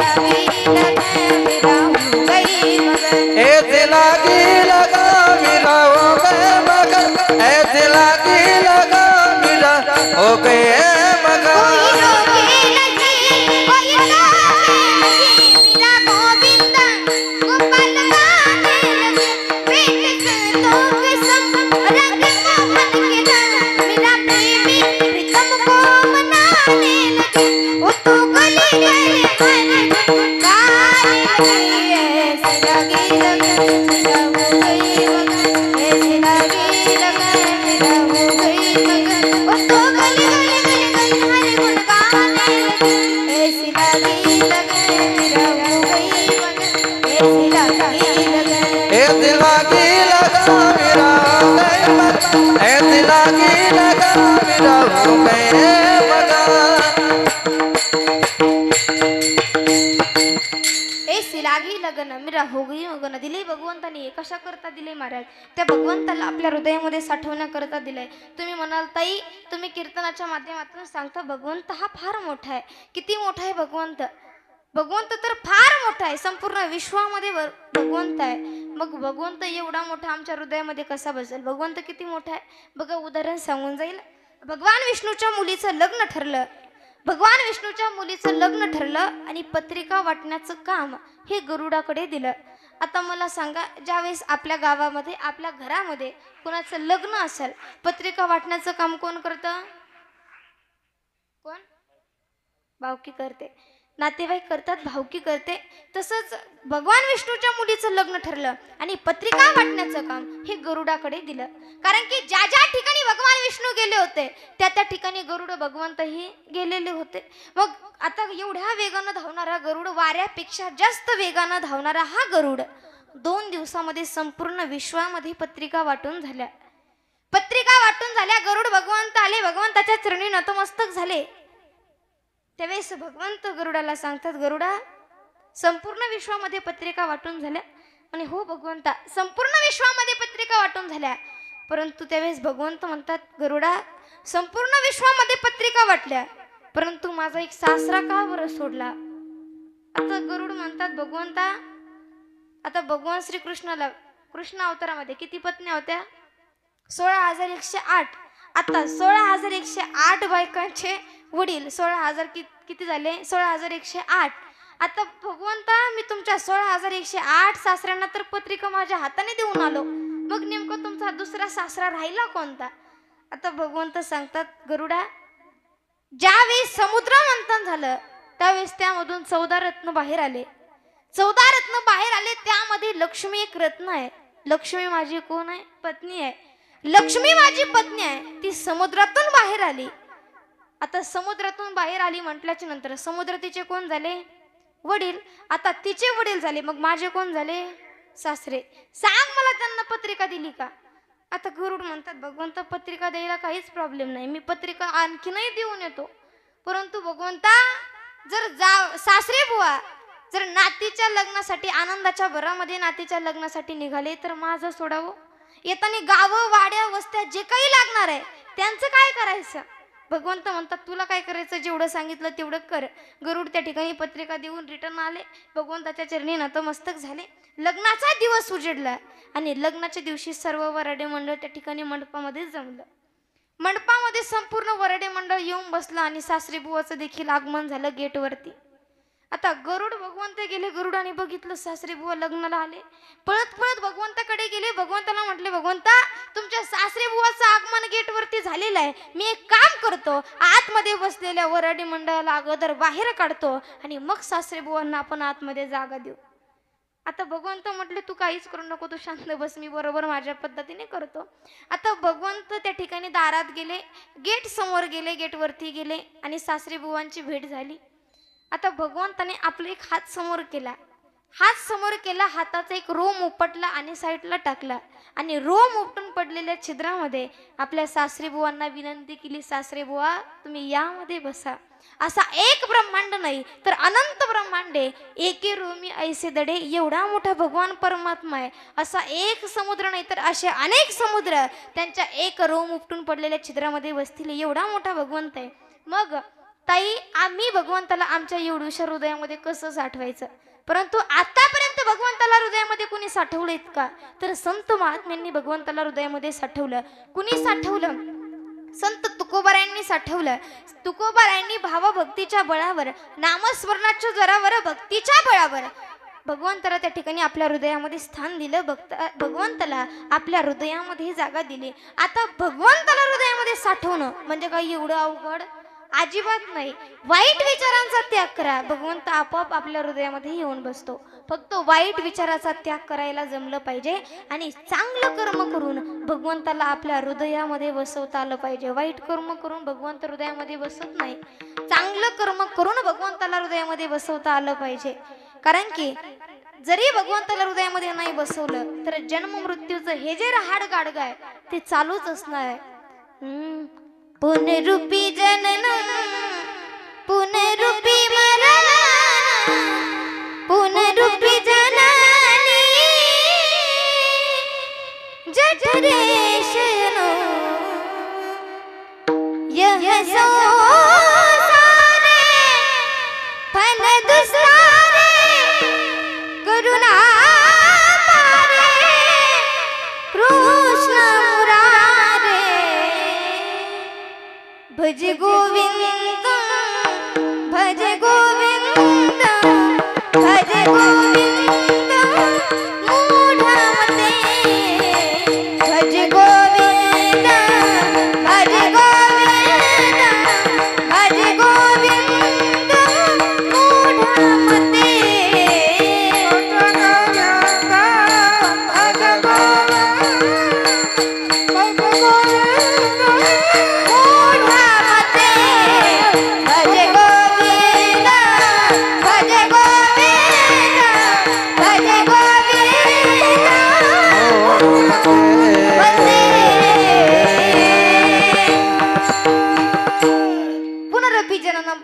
ऐसी लागी लगन मेरा हो गई मगन ऐसी लागी लगन मेरा हो गई मगन वो तो गली गली गली गली हरे गुन गाने लगी ऐसी लागी लगन मेरा हो गई मगन ऐसी लागी लगन ऐसी लागी लगा मेरा हो गए मगन ऐसी लागी लगा मेरा हो गए ऐसी लागी लगन मेरा हो गई मगन दिले भगवंताने कशा करता दिले महाराज त्या भगवंताला आपल्या हृदयामध्ये साठवण्याकरता दिलंय. तुम्ही म्हणाल ताई तुम्ही कीर्तनाच्या माध्यमातून सांगता भगवंत हा फार मोठा आहे. किती मोठा आहे भगवंत? भगवंत तर फार मोठा आहे. संपूर्ण विश्वामध्ये भगवंत आहे. मग भगवंत एवढा मोठा आमच्या हृदयामध्ये कसा बसेल? भगवंत किती मोठा आहे बघा. उदाहरण सांगून जाईल. भगवान विष्णूच्या मुलीचं लग्न ठरलं. भगवान विष्णूच्या मुलीचं लग्न ठरलं आणि पत्रिका वाटण्याचं काम हे गरुडाकडे दिलं. आता मला सांगा ज्यावेळेस आपल्या गावामध्ये आपल्या घरामध्ये कोणाचं लग्न असेल पत्रिका वाटण्याचं काम कोण करतं? कोण? भावकी करते. नातेवाईक करतात, भावकी करते. तसंच भगवान विष्णूच्या मुलीचं लग्न ठरलं आणि पत्रिका वाटण्याचं काम हे गरुडाकडे दिलं. कारण की ज्या ज्या ठिकाणी भगवान विष्णू गेले होते त्या त्या ठिकाणी गरुड भगवंतही गेलेले होते. मग आता एवढ्या वेगानं धावणारा गरुड, वाऱ्यापेक्षा जास्त वेगानं धावणारा हा गरुड 2 दिवसामध्ये संपूर्ण विश्वामध्ये पत्रिका वाटून झाल्या. पत्रिका वाटून झाल्या. गरुड भगवंत आले, भगवंताच्या चरणी नतमस्तक झाले. त्यावेळेस भगवंत गरुडाला सांगतात, गरुडा संपूर्ण विश्वामध्ये पत्रिका वाटून झाल्या. आणि हो भगवंता संपूर्ण विश्वामध्ये पत्रिका वाटून झाल्या. परंतु त्यावेळेस भगवंत म्हणतात, गरुडा संपूर्ण विश्वामध्ये पत्रिका वाटल्या परंतु माझा एक सासरा का बरं सोडला? आता गरुड म्हणतात, भगवंता आता भगवान श्रीकृष्णाला कृष्ण अवतारामध्ये किती पत्न्या होत्या? 16,108. आता 16,108 बायकांचे वडील 16,000 किती झाले? 16,108. आता भगवंता मी तुमच्या 16,108 सासऱ्यांना तर पत्रिका माझ्या हाताने देऊन आलो. मग नेमकं तुमचा दुसरा सासरा राहिला कोणता? आता भगवंत सांगतात, गरुडा ज्यावेळेस समुद्र मंथन झालं त्यावेळेस त्यामधून 14 रत्न बाहेर आले. 14 रत्न बाहेर आले. त्यामध्ये लक्ष्मी एक रत्न आहे. लक्ष्मी माझी कोण आहे? पत्नी आहे. लक्ष्मी माझी पत्नी आहे. ती समुद्रातून बाहेर आली. आता समुद्रातून बाहेर आली म्हटल्याच्या नंतर समुद्र तिचे कोण झाले? वडील. आता तिचे वडील झाले, मग माझे कोण झाले? सासरे. सांग मला त्यांना पत्रिका दिली का? आता गरुड म्हणतात, भगवंत पत्रिका द्यायला काहीच प्रॉब्लेम नाही, मी पत्रिका आणखीनही देऊन येतो. परंतु भगवंता जर सासरे बुवा जर नातीच्या लग्नासाठी आनंदाच्या भरामध्ये नातीच्या लग्नासाठी निघाले तर माझं सोडावं? येताना गावं वाड्या वस्त्या जे काही लागणार आहे त्यांचं काय करायचं? भगवंत म्हणतात, तुला काय करायचं जेवढं सांगितलं तेवढं कर. गरुड त्या ठिकाणी पत्रिका देऊन रिटर्न आले. भगवंताच्या चरणी नतमस्तक झाले. लग्नाचा दिवस उजेडला आणि लग्नाच्या दिवशी सर्व वराडे मंडळ त्या ठिकाणी मंडपामध्ये जमलं. मंडपामध्ये संपूर्ण वराडे मंडळ येऊन बसलं आणि सासरी बुवाचं देखील आगमन झालं गेटवरती. आता गरुड भगवंत गेले. गरुडाने बघितलं सासरी बुवा लग्नाला आले. पळत पळत भगवंताकडे गेले. भगवंताला म्हटले, भगवंता तुमच्या सासरी बुवाचं आगमन गेटवरती झालेलं आहे. मी एक काम करतो, आतमध्ये बसलेल्या वराडी मंडळाला अगोदर बाहेर काढतो आणि मग सासरी बुवांना आपण आतमध्ये जागा देऊ. आता भगवंत म्हटले, तू काहीच करू नको, तू शांत बस, मी बरोबर माझ्या पद्धतीने करतो. आता भगवंत त्या ठिकाणी दारात गेले, गेट समोर गेले, गेटवरती गेले आणि सासरी बुवांची भेट झाली. आता भगवंताने आपला एक हात समोर केला. हात समोर केला, हाताचा एक रोम उपटला आणि साईडला टाकला आणि रोम उपटून पडलेल्या छिद्रामध्ये आपल्या सासरी बुवांना विनंती केली, सासरे बुवा तुम्ही यामध्ये बसा. असा एक ब्रह्मांड नाही तर अनंत ब्रह्मांडे एके रोमी ऐसे दडे. एवढा मोठा भगवान परमात्मा आहे. असा एक समुद्र नाही तर असे अनेक समुद्र त्यांच्या एक रोम उपटून पडलेल्या छिद्रामध्ये बसतील. एवढा मोठा भगवंत आहे. मग ताई आम्ही भगवंताला आमच्या एवढ्याशा हृदयामध्ये कसं साठवायचं? परंतु आतापर्यंत भगवंताला हृदयामध्ये कुणी साठवलं का? तर संत महात्म्यांनी भगवंताला हृदयामध्ये साठवलं. कुणी साठवलं? संत तुकोबारायांनी साठवलं. तुकोबारायांनी भावभक्तीच्या बळावर, नामस्मरणाच्या जोरावर, भक्तीच्या बळावर भगवंताला त्या ठिकाणी आपल्या हृदयामध्ये स्थान दिलं. भगवंताला आपल्या हृदयामध्ये जागा दिली. आता भगवंताला हृदयामध्ये साठवणं म्हणजे काही एवढं अवघड अजिबात नाही. वाईट विचारांचा त्याग करा, भगवंत आपोआप आपल्या हृदयामध्ये येऊन बसतो. फक्त वाईट विचाराचा त्याग करायला जमलं पाहिजे आणि चांगलं कर्म करून भगवंताला आपल्या हृदयामध्ये बसवता आलं पाहिजे. वाईट कर्म करून भगवंत हृदयामध्ये बसत नाही. चांगलं कर्म करून भगवंताला हृदयामध्ये बसवता आलं पाहिजे. कारण की जरी भगवंताला हृदयामध्ये नाही बसवलं तर जन्म मृत्यूचं हे जे रहाड गाडगा आहे ते चालूच असणार आहे. पुनरुपी जननम पुनरुपी मरणम पुनरुपी जननी जठरे शयनो यह संसारे फल दुस्तारे करुणा कृष्ण मुरारे भज गोविंद भज गोविंद भज गोविंद मूढमते भज गोविंद भज गोविंद भज गोविंद मूढमते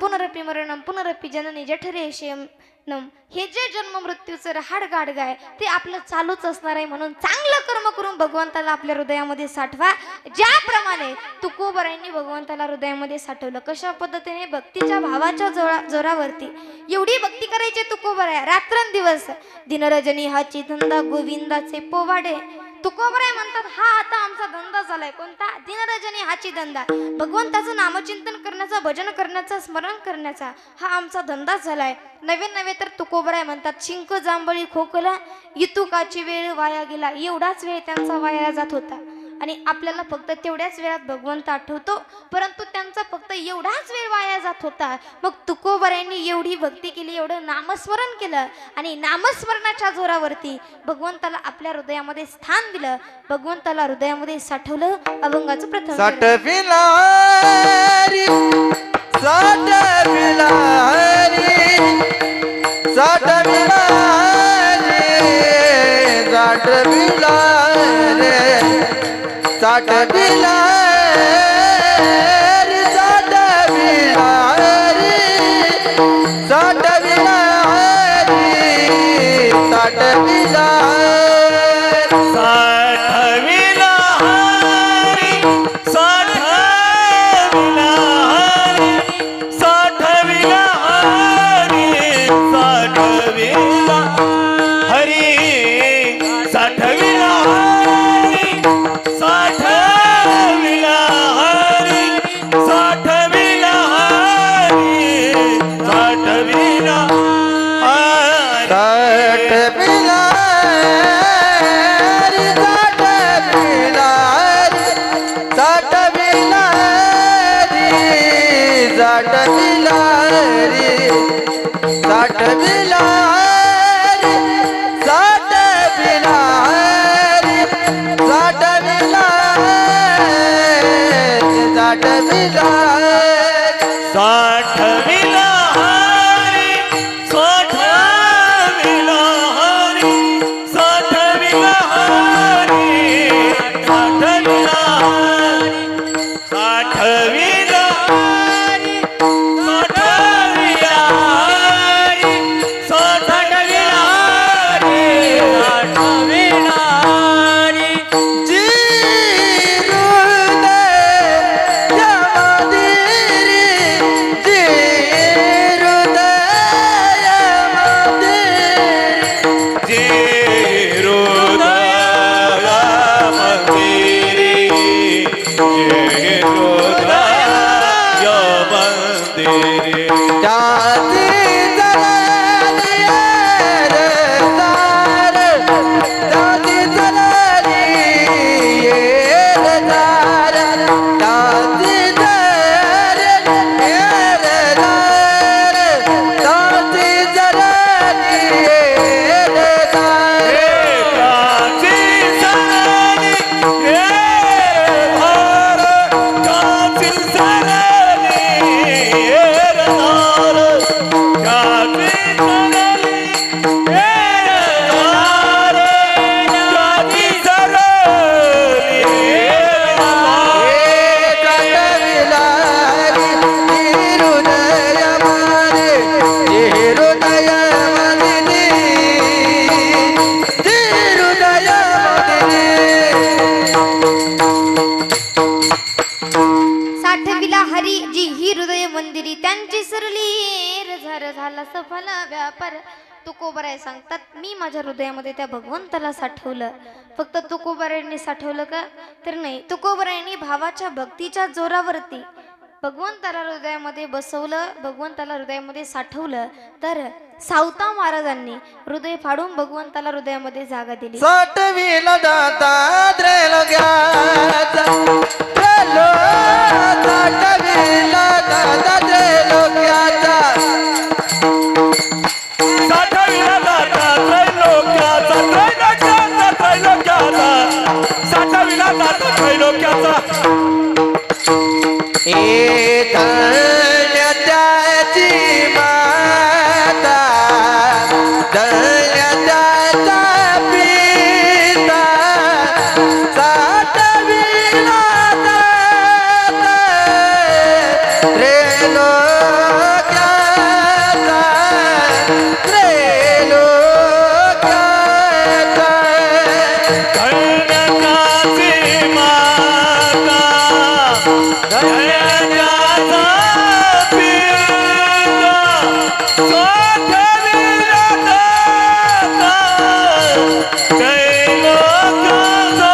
पुनरपि मरणम पुनरपि जननी जठरे शयनम हे जे जन्म मृत्यूचं रहाड गाडगा आहे ते आपलं चालूच असणार आहे. म्हणून चांगलं कर्म करून भगवंताला आपल्या हृदयामध्ये साठवा. ज्याप्रमाणे तुकोबरायांनी भगवंताला हृदयामध्ये साठवलं. कशा पद्धतीने भक्तीच्या भावाच्या जोरावरती एवढी भक्ती करायची तुकोबराया. रात्रंदिवस दिनरजनी हाची धंदा गोविंदाचे पोवाडे. तुकोबराय म्हणतात हा आता आमचा धंदा झालाय. कोणता? दिनरजनी हाची धंदा. भगवंताचं नामचिंतन करण्याचा, भजन करण्याचा, स्मरण करण्याचा हा आमचा धंदा झालाय. नवे नवे तर तुकोबराय म्हणतात शिंक जांभळी खोकला इतुकाची वेळ वाया गेला. एवढाच वेळ त्यांचा वाया जात होता आणि आपल्याला फक्त तेवढ्याच वेळात भगवंत आठवतो. परंतु त्यांचा फक्त एवढाच वेळ वाया जात होता. मग तुकोबरायांनी एवढी भक्ती केली, एवढं नामस्मरण केलं आणि नामस्मरणाच्या जोरावरती भगवंताला आपल्या हृदयामध्ये स्थान दिलं. भगवंताला हृदयामध्ये साठवलं. अभंगाचं प्रथम साठविला हरी साठविला हरी साठविला हरी साठविला रे साठविला हरी साठविला हरी साठविला हरी साठविला साठविला हरी साठविला हरी भला व्यापार तुकोबाराय सांगतात मी माझ्या हृदयामध्ये त्या भगवंताला साठवलं. फक्त तुकोबारायांनी साठवलं का तर नाही, तुकोबारायांनी भावाच्या भक्तीच्या जोरावरती भगवंताला हृदयामध्ये बसवलं, भगवंताला हृदयामध्ये साठवलं. तर सावता महाराजांनी हृदय फाडून भगवंताला हृदयामध्ये जागा दिली. साठविला दाता त्रैलोक्याचा साठविला दाता त्रैलोक्याचा साठविला दाता त्रैलोक्याचा त्रैलोक्याचा त्रैलोक्याचा साठविला दाता त्रैलोक्याचा धन्य त्याची माता धन्य त्याचा पिता साठविला दाता त्रैलोक्याचा त्रैलोक्याचा धन्यताची माता धन्यताचा पिता साठविला दाता त्रैलोक्याचा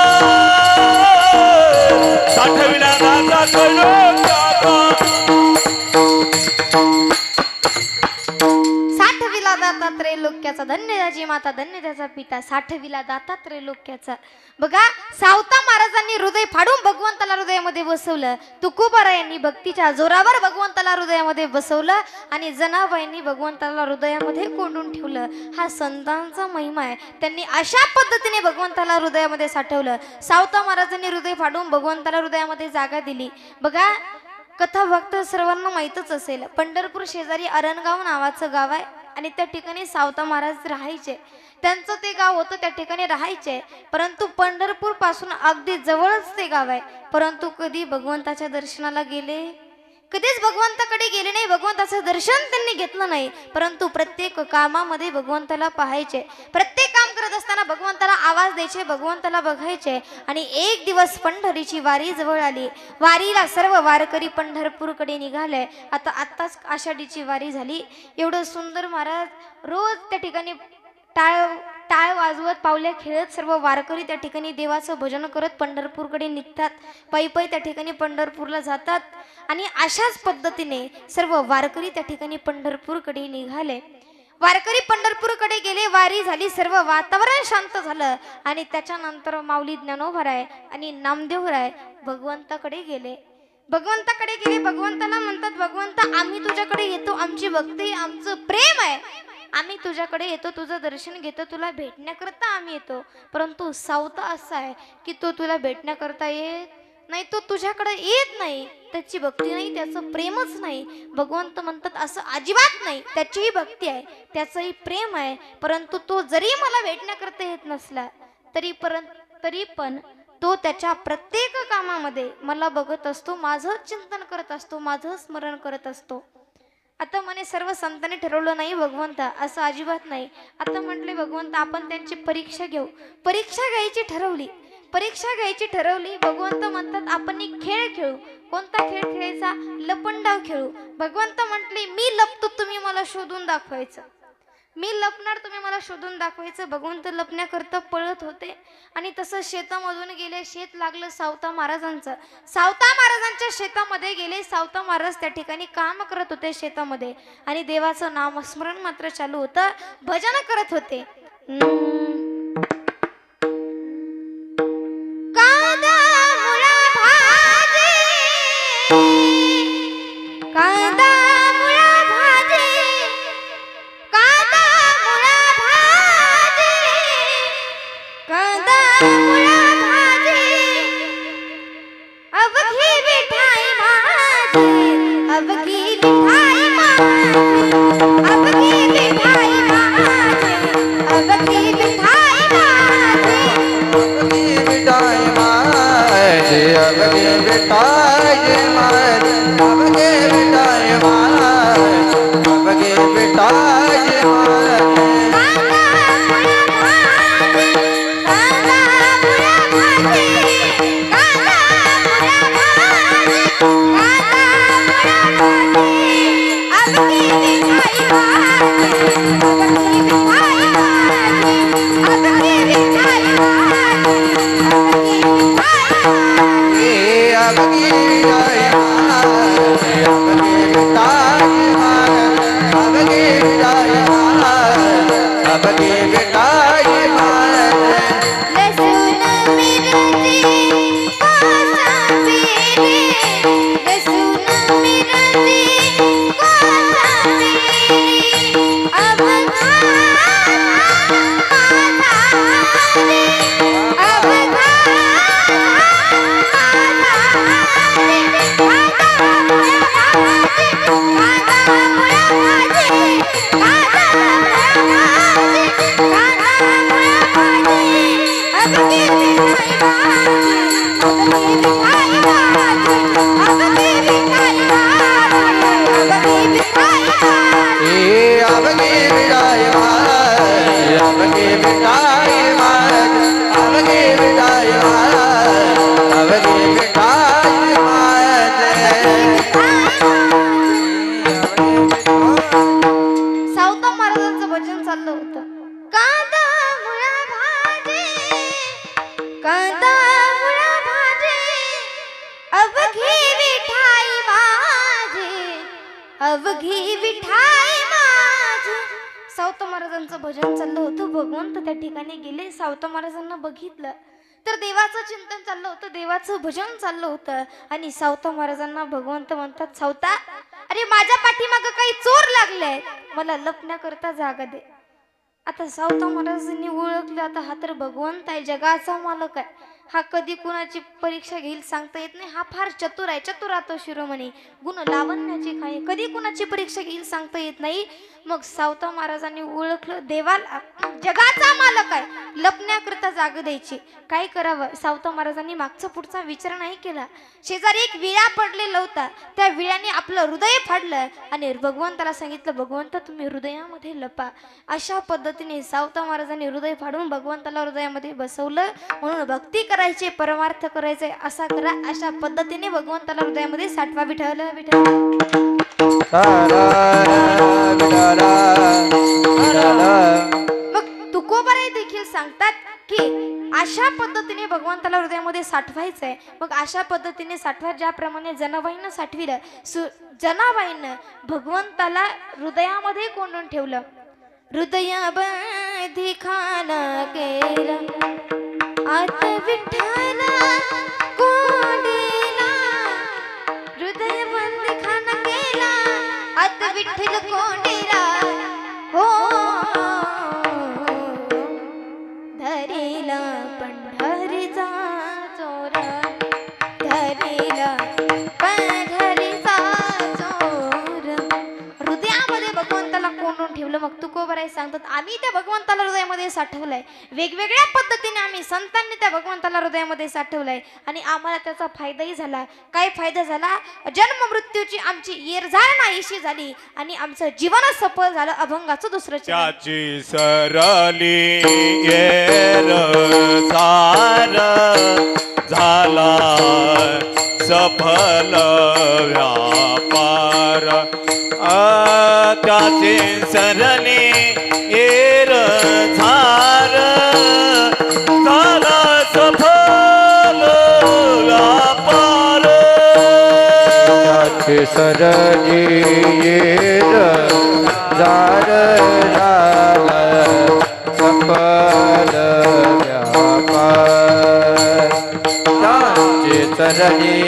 साठविला दाता त्रैलोक्याचा साठविला दाता त्रैलोक्याचा धन्य त्याची माता धन्य त्याचा पिता साठविला दाता त्रैलोक्याचा. बघा सावता महाराजांनी हृदय फाडून भगवंताला हृदयामध्ये बसवलं. तुकोबारायांनी भक्तीच्या जोरावर भगवंताला हृदयामध्ये बसवलं आणि जनाबाईंनी भगवंताला हृदयामध्ये कोंडून ठेवलं. हा संतांचा महिमा आहे. त्यांनी अशा पद्धतीने भगवंताला हृदयामध्ये साठवलं. सावता महाराजांनी हृदय फाडून भगवंताला हृदयामध्ये जागा दिली. बघा कथा भक्त सर्वांना माहीतच असेल, पंढरपूर शेजारी अरणगाव नावाचं गाव आहे आणि त्या ठिकाणी सावता महाराज राहायचे. त्यांचं ते गाव होतं, त्या ठिकाणी राहायचे. परंतु पंढरपूर पासून अगदी जवळच ते गाव आहे. परंतु कधी भगवंताच्या दर्शनाला गेले, कधीच भगवंताकडे गेले नाही, भगवंताचं दर्शन त्यांनी घेतलं नाही. परंतु प्रत्येक कामामध्ये भगवंताला पाहायचे, प्रत्येक काम करत असताना भगवंताला आवाज द्यायचे, भगवंताला बघायचे. आणि एक दिवस पंढरीची वारी जवळ आली. वारीला सर्व वारकरी पंढरपूरकडे निघाले. आत्ताच आषाढीची वारी झाली. एवढं सुंदर महाराज रोज त्या ठिकाणी टाळ वाजवत पावल्या खेळत सर्व वारकरी त्या ठिकाणी देवाचं भजन करत पंढरपूरकडे निघतात. पायी पायी त्या ठिकाणी पंढरपूरला जातात. आणि अशाच पद्धतीने सर्व वारकरी त्या ठिकाणी पंढरपूरकडे निघाले. वारकरी पंढरपूरकडे गेले, वारी झाली, सर्व वातावरण शांत झालं. आणि त्याच्यानंतर माऊली ज्ञानोबाराय आणि नामदेवराय भगवंताकडे गेले. भगवंताला म्हणतात, भगवंता आम्ही तुझ्याकडे येतो, आमची भक्ती आमचं प्रेम आहे, आम्ही तुझ्याकडे येतो, तुझं दर्शन घेतो, तुला भेटण्याकरता आम्ही येतो. परंतु सावता असा आहे की तो तुला भेटण्याकरता येत नाही, तो तुझ्याकडे येत नाही, त्याची भक्ती नाही, त्याचं प्रेमच नाही. भगवंत म्हणतात असं अजिबात नाही, त्याचीही भक्ती आहे, त्याचंही प्रेम आहे. परंतु तो जरी मला भेटण्याकरता येत नसला तरी पण तो त्याच्या प्रत्येक कामामध्ये मला बघत असतो, माझं चिंतन करत असतो, माझं स्मरण करत असतो. आता म्हणे सर्व संतांनी ठरवलं नाही भगवंता, असं अजिबात नाही. आता म्हटले भगवंत आपण त्यांची परीक्षा घेऊ. परीक्षा घ्यायची ठरवली. भगवंत म्हणतात आपण एक खेळ खेळू. कोणता खेळ खेळायचा? लपंडाव खेळू. भगवंत म्हटले मी लपतो, तुम्ही मला शोधून दाखवायचं. मी लपणार, तुम्ही मला शोधून दाखवायचं. भगवंत लपण्याकरता पळत होते आणि तसं शेतामधून गेले. शेत लागलं सावता महाराजांचं. सावता महाराजांच्या शेतामध्ये गेले. सावता महाराज त्या ठिकाणी काम करत होते शेतामध्ये आणि देवाचं नामस्मरण मात्र चालू होतं, भजन करत होते. अब की मिठाई अवघे विठाई माझे लसूण मिरची कोशिंबीर लसूण मिरची कोशिंबीर अवघा अवघे विठाई माझे अवघे विठाई माझे अवघे विठाई माझे अवघे विठाई माझे सावता महाराजांचं भजन चाललं होतं. कांदा मुळा भाजी कांदा मुळा भाजी अवघी विठाई माझी अवघी विठाई माझी. सावता महाराजांचं भजन चाललं होतं. भगवंत त्या ठिकाणी गेले. सावता महाराजांना बघितलं तर देवाचं चिंतन चाललं होतं, देवाचं भजन चाललं होतं. आणि सावता महाराजांना भगवंत म्हणतात, सावता अरे माझ्या पाठीमागं काही चोर लागले, मला लपण्याकरता जागा दे. आता सावता महाराजांनी ओळखलं, आता हा तर भगवंत आहे, जगाचा मालक आहे, हा कधी कुणाची परीक्षा घेईल सांगता येत नाही, हा फार चतुर आहे, चतुरातो शिरोमणी, गुण लावण्याची काय, कधी कुणाची परीक्षा घेईल सांगता येत नाही. मग सावता महाराजांनी ओळखलं, देवाला जगाचा मालक आहे, लपण्याकरता जागा द्यायची. काय करावं, सावता महाराजांनी मागचा पुढचा विचार नाही केला. शेजारी एक विळा पडलेला होता, त्या विळ्याने आपलं हृदय फाडलं आणि भगवंताला सांगितलं, भगवंत तुम्ही हृदयामध्ये लपा. अशा पद्धतीने सावता महाराजांनी हृदय फाडून भगवंताला हृदयामध्ये बसवलं. म्हणून भक्ती करायची, परमार्थ करायचे, असा करा, अशा पद्धतीने भगवंताला हृदयामध्ये साठवा. विठ्ठल विठ्ठल. मग तुकोबाराय देखील सांगतात की अशा पद्धतीने भगवंताला हृदयामध्ये साठवायचंय. मग अशा पद्धतीने साठवा, ज्याप्रमाणे जनाबाईनं साठविलं. जनाबाईनं भगवंताला हृदयामध्ये कोंडून ठेवलं. हृदयामध्ये खाना केला आत विठ्ठला कोंडीला, हृदयामध्ये खाना केला आत विठ्ठल कोंडीला. हो धरीला पंढरीचा चोर, धरीला पंढरीचा चोर. हृदयामध्ये भगवंताला कोंडून ठेवलं. मग तुकोबाराय सांगतात, आम्ही त्या भगवंताला हृदयामध्ये साठवलंय. वेगवेगळ्या पद्धतीने आम्ही संतांनी त्या भगवंताला हृदयामध्ये साठवलंय आणि आम्हाला त्याचा फायदाही झाला. काय फायदा झाला, जन्म मृत्यूची आमची येरझार नाहीशी झाली आणि आमचं जीवन सफल झालं. अभंगाचं दुसरं चरण. त्याची सरली येर सार झाला सफल व्यापार. त्याची सरली येर झार झाला सफल व्यापार. त्याची सरली येर झार झाला सफल व्यापार. त्याची सरली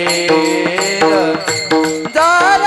सफल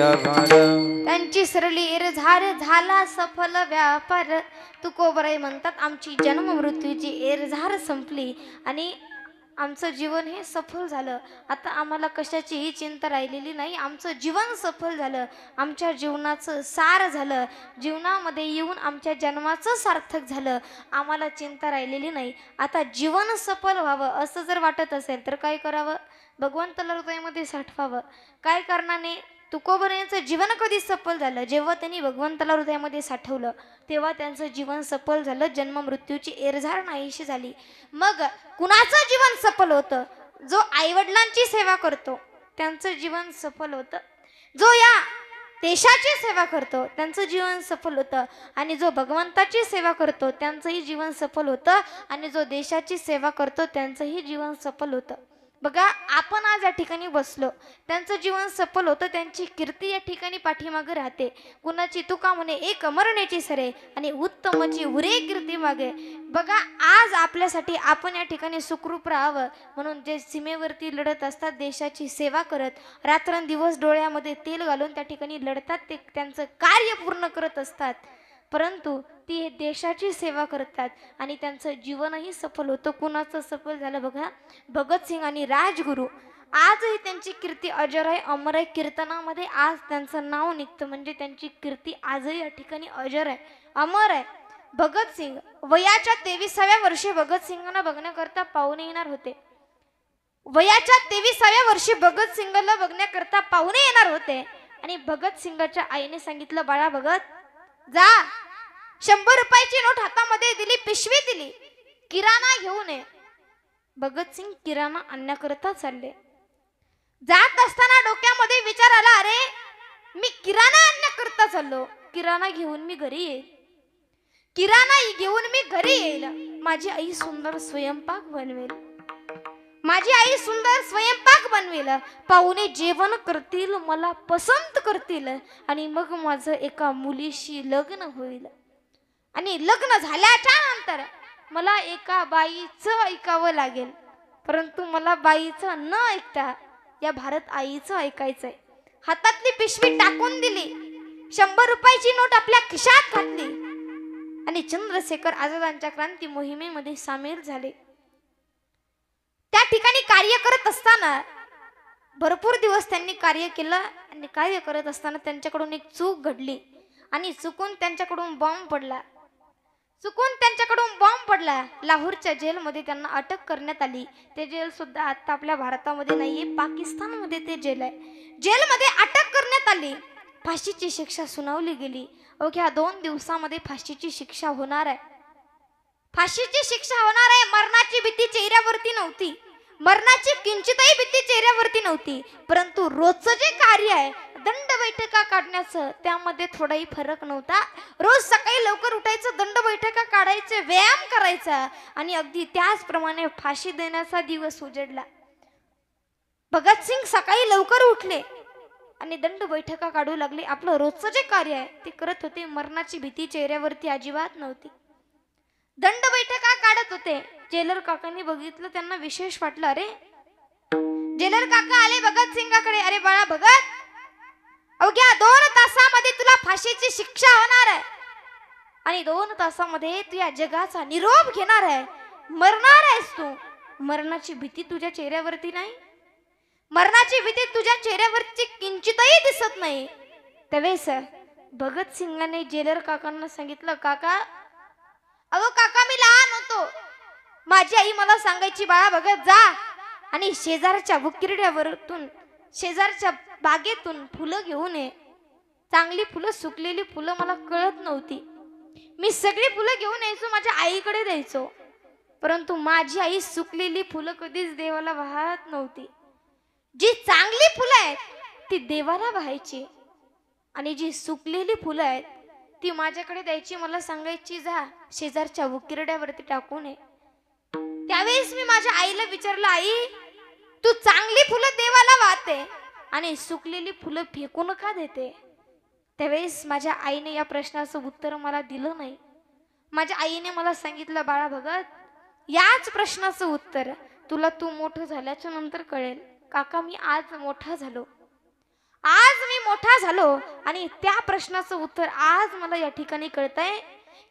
व्यापार त्यांची सरली एरझार झाला सफल व्यापार. तुकोबाराय म्हणतात, आमची जन्म मृत्यूची एरझार संपली आणि आमचं जीवन हे सफल झालं. आता आम्हाला कशाचीही चिंता राहिलेली नाही. आमचं जीवन सफल झालं. आमच्या जीवनाचं सार झालं. जीवनामध्ये येऊन आमच्या जन्माचं सार्थक झालं. आम्हाला चिंता राहिलेली नाही. आता जीवन सफल व्हावं असं जर वाटत असेल तर काय करावं? भगवंताला हृदयामध्ये साठवावं. काय कारणाने? तुकोबरायांचं जीवन कधी सफल झालं? जेव्हा त्यांनी भगवंताला हृदयामध्ये साठवलं तेव्हा त्यांचं जीवन सफल झालं. जन्म मृत्यूची एरझार नाहीशी झाली. मग कुणाचं जीवन सफल होतं? जो आईवडिलांची सेवा करतो त्यांचं जीवन सफल होतं. जो या देशाची सेवा करतो त्यांचं जीवन सफल होतं. आणि जो भगवंताची सेवा करतो त्यांचंही जीवन सफल होतं. आणि जो देशाची सेवा करतो त्यांचंही जीवन सफल होतं. बघा, आपण आज या ठिकाणी बसलो, त्यांचं जीवन सफल होतं. त्यांची कीर्ती या ठिकाणी पाठीमागे राहते. कुणाची तुका म्हणे एक मरण्याची सरे आणि उत्तमची उरे कीर्ती मागे. बघा, आज आपल्यासाठी आपण या ठिकाणी सुखरूप राहावं म्हणून जे सीमेवरती लढत असतात, देशाची सेवा करत रात्रंदिवस डोळ्यामध्ये तेल घालून त्या ठिकाणी लढतात, ते त्यांचं कार्य पूर्ण करत असतात. परंतु ती देशाची सेवा करतात आणि त्यांचं जीवनही सफल होतं. कुणाचं सफल झालं? बघा, भगतसिंग आणि राजगुरू. आजही त्यांची कीर्ती अजर आहे, अमर आहे. कीर्तनामध्ये आज त्यांचं नाव निघतं म्हणजे त्यांची कीर्ती आजही या ठिकाणी अजर आहे, अमर आहे. भगतसिंग वयाच्या 23व्या वर्षी भगतसिंगांना बघण्याकरता पाहुणे येणार होते. वयाच्या 23व्या वर्षी भगतसिंगाला बघण्याकरता पाहुणे येणार होते. आणि भगतसिंगाच्या आईने सांगितलं, बाळा भगत जा, 100 रुपयाची नोट हातामध्ये दिली, पिशवी दिली, किराणा घेऊन ये. भगतसिंग किराणा आणण्याकरता चालले. जात असताना डोक्यामध्ये विचार आला, अरे मी किराणा आणण्याकरता चाललो, किराणा घेऊन मी घरी येईल. किराणा घेऊन मी घरी येईल, माझी आई सुंदर स्वयंपाक बनवेल. माझी आई सुंदर स्वयंपाक बनवेल, पाहुणे जेवण करतील, मला पसंत करतील आणि मग माझं एका मुलीशी लग्न होईल. आणि लग्न झाल्याच्या नंतर मला एका बाईचं ऐकावं लागेल. परंतु मला बाईचं न ऐकता या भारत आईचं ऐकायचंय. हातातली पिशवी टाकून दिली, 100 रुपयाची नोट आपल्या खिशात घातली आणि चंद्रशेखर आझादांच्या क्रांती मोहिमेमध्ये सामील झाले. त्या ठिकाणी कार्य करत असताना भरपूर दिवस त्यांनी कार्य केलं आणि कार्य करत असताना त्यांच्याकडून एक चूक घडली आणि चुकून त्यांच्याकडून बॉम्ब पडला. लाहोरच्या जेलमध्ये त्यांना अटक करण्यात आली. ते जेल सुद्धा आता आपल्या भारतामध्ये नाहीये, पाकिस्तानमध्ये ते जेल आहे. जेलमध्ये अटक करण्यात आली, फाशीची शिक्षा सुनावली गेली. अवघ्या 2 दिवसामध्ये फाशीची शिक्षा होणार आहे. फाशीची शिक्षा होणार आहे. मरणाची भीती चेहऱ्यावरती नव्हती, मरणाची किंचितही भीती चेहऱ्यावरती नव्हती. परंतु रोजचं जे कार्य आहे दंड बैठका काढण्याचं, त्यामध्ये थोडाही फरक नव्हता. रोज सकाळी लवकर उठायचं, दंड बैठका काढायचे, व्यायाम करायचा आणि अगदी त्याचप्रमाणे फाशी देण्याचा दिवस उजेडला. भगतसिंग सकाळी लवकर उठले आणि दंड बैठका काढू लागले. आपलं रोजचं जे कार्य आहे ते करत होते. मरणाची भीती चेहऱ्यावरती अजिबात नव्हती. दंड बैठका काढत होते. जेलर काकांनी बघितलं, त्यांना विशेष वाटलं. अरे, जेलर काका आले भगतसिंगाकडे. अरे बाळा भगत, अवघ्या 2 तासामध्ये तुला फाशीची शिक्षा होणार आहे आणि 2 तासामध्ये तू या जगाचा निरोप घेणार आहे. मरणार आहेस तू. मरणाची भीती तुझ्या चेहऱ्यावरती नाही, मरणाची भीती तुझ्या चेहऱ्यावरती किंचितही दिसत नाही. त्यावेळेस भगतसिंगाने जेलर काकांना सांगितलं, काका, अहो काका, मी लहान होतो. माझी आई मला सांगायची, बाळा भगत जा आणि शेजारच्या बुकिरड्यावरतून, शेजारच्या बागेतून फुलं घेऊन ये. चांगली फुलं, सुकलेली फुलं मला कळत नव्हती. मी सगळी फुलं घेऊन यायचो, माझ्या आईकडे द्यायचो. परंतु माझी आई सुकलेली फुलं कधीच देवाला वाहत नव्हती. जी चांगली फुलं आहेत ती देवाला वाहायची आणि जी सुकलेली फुलं आहेत ती माझ्याकडे द्यायची. मला सांगायची, जा शेजारच्या उकिरड्यावरती टाकून ये. त्यावेळेस मी माझ्या आईला विचारलं, आई, तू चांगली फुलं देवाला वाहते आणि सुकलेली फुलं फेकून का देते? त्यावेळेस माझ्या आईने या प्रश्नाचं उत्तर मला दिलं नाही. माझ्या आईने मला सांगितलं, बाळा भगत, याच प्रश्नाचं उत्तर तुला तू मोठं झाल्याच्या नंतर कळेल. काका, मी आज मोठा झालो, आज मी मोठा झालो आणि त्या प्रश्नाचं उत्तर आज मला या ठिकाणी कळतंय.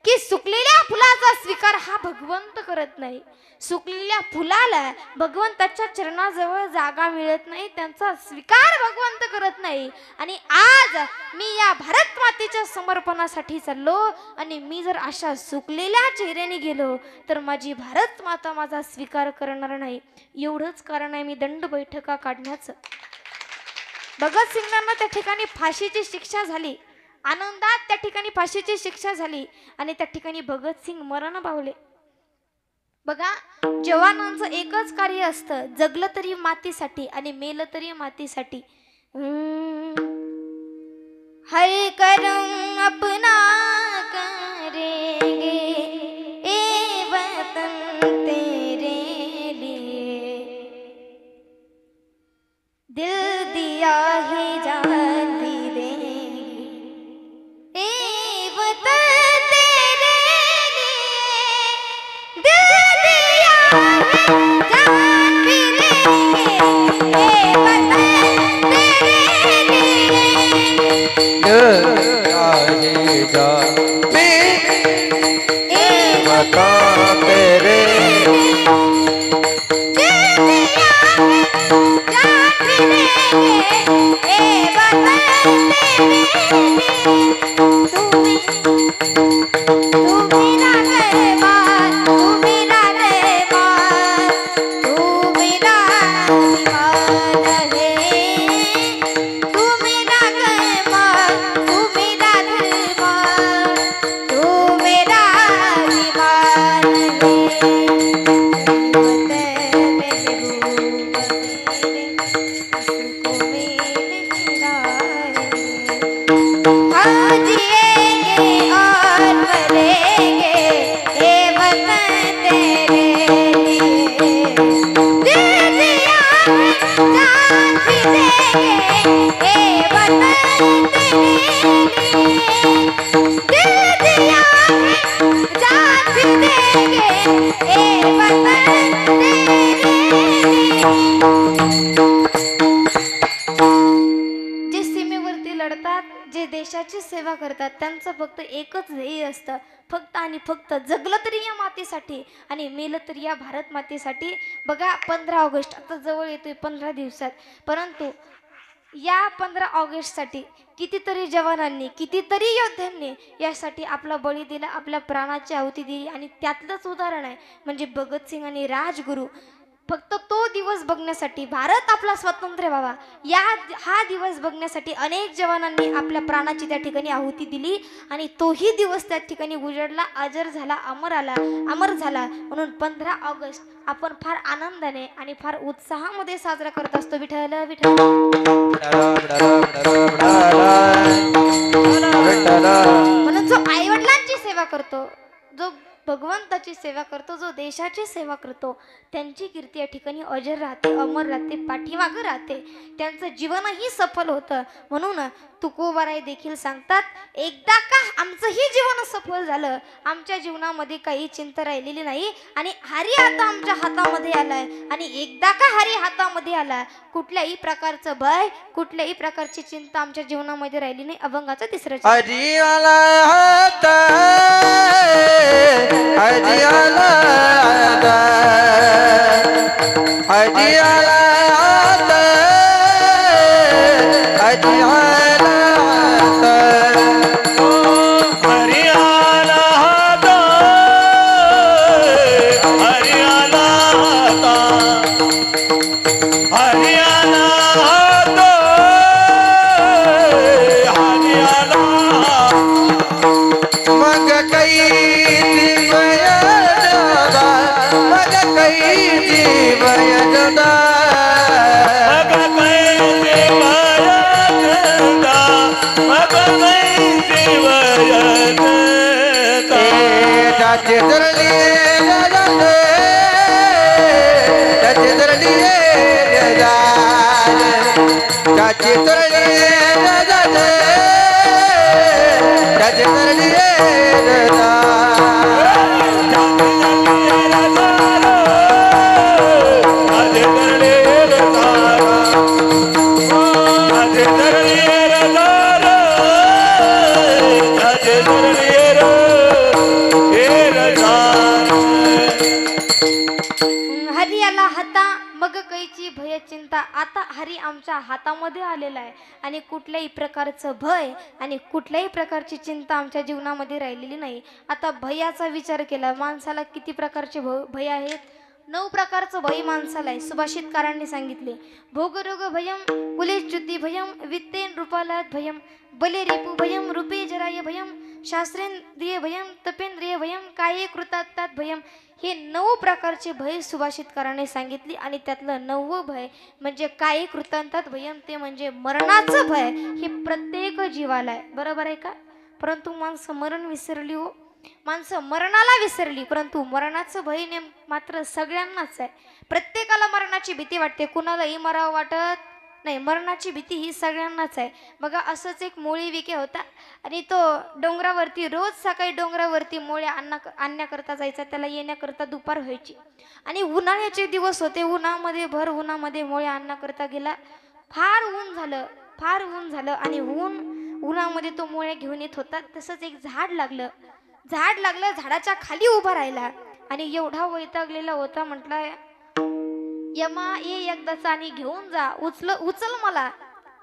की सुकलेल्या फुलाचा स्वीकार हा भगवंत करत नाही. सुकलेल्या फुलाला भगवंताच्या चरणाजवळ जागा मिळत नाही, त्यांचा स्वीकार भगवंत करत नाही. आणि आज मी या भारत मातेच्या समर्पणासाठी चाललो आणि मी जर अशा सुकलेल्या चेहऱ्याने गेलो तर माझी भारत माता माझा स्वीकार करणार नाही. एवढंच कारण आहे मी दंड बैठका काढण्याचं. भगतसिंगांना त्या ठिकाणी फाशीची शिक्षा झाली, आनंदात त्या ठिकाणी फाशीची शिक्षा झाली आणि त्या ठिकाणी भगतसिंग मरण पावले. बघा, जवानांचं एकच कार्य असतं, जगलं तरी मातीसाठी आणि मेलं तरी मातीसाठी. हर करम अपना करेंगे ए वतन तेरे लिए, दिल दिया है जान भी देंगे ए वतन तेरे लिए, दिल दिया है जान भी देंगे ए वतन तेरे लिए, बता तेरे जे सीमेवरती लढतात, जे देशाची सेवा करतात, त्यांचं फक्त एकच ध्येय असतं, फक्त आणि फक्त जगलं तरी या मातेसाठी आणि मेलं तरी या भारत मातेसाठी. बघा, 15 ऑगस्ट आता जवळ येतोय 15 दिवसात, परंतु या 15 ऑगस्टसाठी कितीतरी जवानांनी, कितीतरी योद्ध्यांनी यासाठी आपला बळी दिला, आपल्या प्राणाची आहुती दिली. आणि त्यातलंच उदाहरण आहे म्हणजे भगतसिंग आणि राजगुरू. फक्त तो दिवस बघण्यासाठी, भारत आपला स्वतंत्र व्हावा हा दिवस बघण्यासाठी अनेक जवानांनी आपल्या प्राणाची त्या ठिकाणी आहुती दिली आणि तोही दिवस त्या ठिकाणी उजडला, अजर झाला, अमर झाला. म्हणून 15 ऑगस्ट आपण फार आनंदाने आणि फार उत्साहामध्ये साजरा करत असतो. विठ्ठल विठ्ठल. म्हणून जो आईवडिलांची सेवा करतो, जो भगवंताची सेवा करतो, जो देशाची सेवा करतो, त्यांची कीर्ती या ठिकाणी अजर राहते, अमर राहते, पाठीमागं राहते, त्यांचं जीवनही सफल होतं. म्हणून तुकोबाराय देखील सांगतात, एकदा का आमचंही जीवन सफल झालं, आमच्या जीवनामध्ये काही चिंता राहिलेली नाही आणि हरी आता आमच्या हातामध्ये आलाय. आणि एकदा का हरी हातामध्ये आला, कुठल्याही प्रकारचं भय, कुठल्याही प्रकारची चिंता आमच्या जीवनामध्ये राहिली नाही. अभंगाचं 3रं चरण. हरी आला हात, हरी आला हात, हरी आला हात, हरी आला हात, हरियाला हात, हरियाला हात, हरियाला हात, हरियाला मग काही जीवय जोदा, मग काही जीवय जोदा, मग कैसे वयदा, मग कैसे वयदा. त्याचे धरली जाते, त्याचे धरली जाते, त्याचे धरली जाते, त्याचे धरली हरी आला हाता मग कैची भय चिंता. आता हरी आमच्या हातामध्ये आलेला आहे आणि कुठल्याही प्रकारचं भय आणि कुठल्याही प्रकारची चिंता आमच्या जीवनामध्ये राहिलेली नाही. आता भयाचा विचार केला, माणसाला किती प्रकारचे भय आहेत? 9 प्रकारचं भय माणसाला आहे. सुभाषितकारांनी सांगितले, भोगरोग भयम, कुलेच्युती भयम, वित्तेन रूपालात भयम, बले रिपू भयम, रूपे जराय भयम, शास्त्रेंद्रिय भयम, तपेंद्रिय भयम, काये कृतात भयम. हे 9 प्रकारचे भय सुभाषितकाराने सांगितले आणि त्यातलं 9वं भय म्हणजे काये कृतांतात भयम, ते म्हणजे मरणाचं भय. हे प्रत्येक जीवाला आहे, बरोबर आहे का? परंतु माणसं मरण विसरली हो. माणसं मरणाला विसरली, परंतु मरणाचं भय मात्र सगळ्यांनाच आहे. प्रत्येकाला मरणाची भीती वाटते, कुणालाही मरावं वाटत नाही. मरणाची भीती ही सगळ्यांनाच आहे. बघा, असंच एक मोळी विके होता आणि तो डोंगरावरती रोज सकाळी डोंगरावरती मोळ्या आणण्याकरता जायचा. त्याला येण्याकरता दुपार व्हायची आणि उन्हाळ्याचे दिवस होते. भर उन्हामध्ये मोळ्या आणण्याकरता गेला. फार ऊन झालं आणि उन्हामध्ये तो मोळ्या घेऊन येत होता. तसंच एक झाड लागलं. झाडाच्या खाली उभा राहिला आणि एवढा वैतागलेला होता, म्हटलं यमा ये एकदाचा आणि घेऊन जा, उचल मला.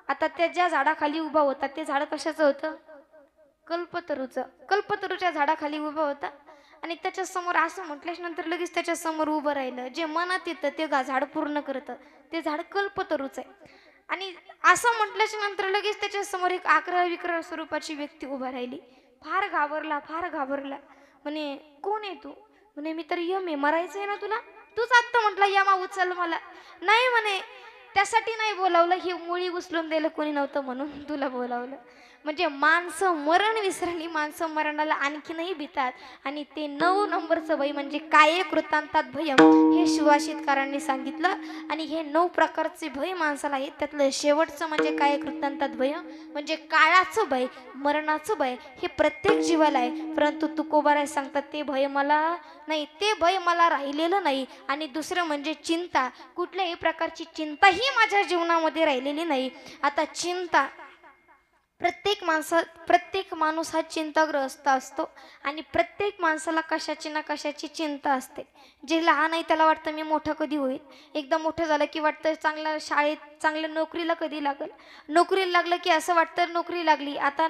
आता त्या ज्या झाडाखाली उभा होता ते झाड कशाचं होतं? कल्पतरूच्या झाडाखाली उभा होता आणि त्याच्या समोर असं म्हटल्याच्या नंतर लगेच त्याच्या समोर उभं राहिलं. जे मनात येतं ते झाड पूर्ण करतं, ते झाड कल्पतरूच आहे. आणि असं म्हटल्याच्या नंतर लगेच त्याच्या समोर एक 11-12 स्वरूपाची व्यक्ती उभा राहिली. फार घाबरला. म्हणे, कोण आहे तू? म्हणे, मी तर यम आहे, मरायचं आहे ना तुला? तूच आत्ता म्हटलं यमा उचल मला. नाही म्हणे, त्यासाठी नाही बोलावलं, ही मुळी उचलून द्यायला कोणी नव्हतं म्हणून तुला बोलावलं. म्हणजे माणसं मरण विसरली, माणसं मरणाला आणखीनही भीतात. आणि ते 9 नंबरचं भय म्हणजे काये कृतांतात भयम, हे सुभाषितकारांनी सांगितलं. आणि हे 9 प्रकारचे भय माणसाला आहेत. त्यातलं शेवटचं म्हणजे काये कृतांतात भयम म्हणजे काळाचं भय, मरणाचं भय. हे प्रत्येक जीवाला आहे, परंतु तुकोबाराय सांगतात ते भय मला नाही, ते भय मला राहिलेलं नाही. आणि दुसरं म्हणजे चिंता, कुठल्याही प्रकारची चिंताही माझ्या जीवनामध्ये राहिलेली नाही. आता चिंता, प्रत्येक माणूस हा चिंताग्रस्त असतो आणि प्रत्येक माणसाला कशाची ना कशाची चिंता असते. जे लहान आहे त्याला वाटतं मी मोठं कधी होईल, एकदा मोठं झालं की वाटतं चांगल्या शाळेत चांगल्या नोकरीला कधी लागेल, नोकरीला लागलं की असं वाटतं नोकरी लागली आता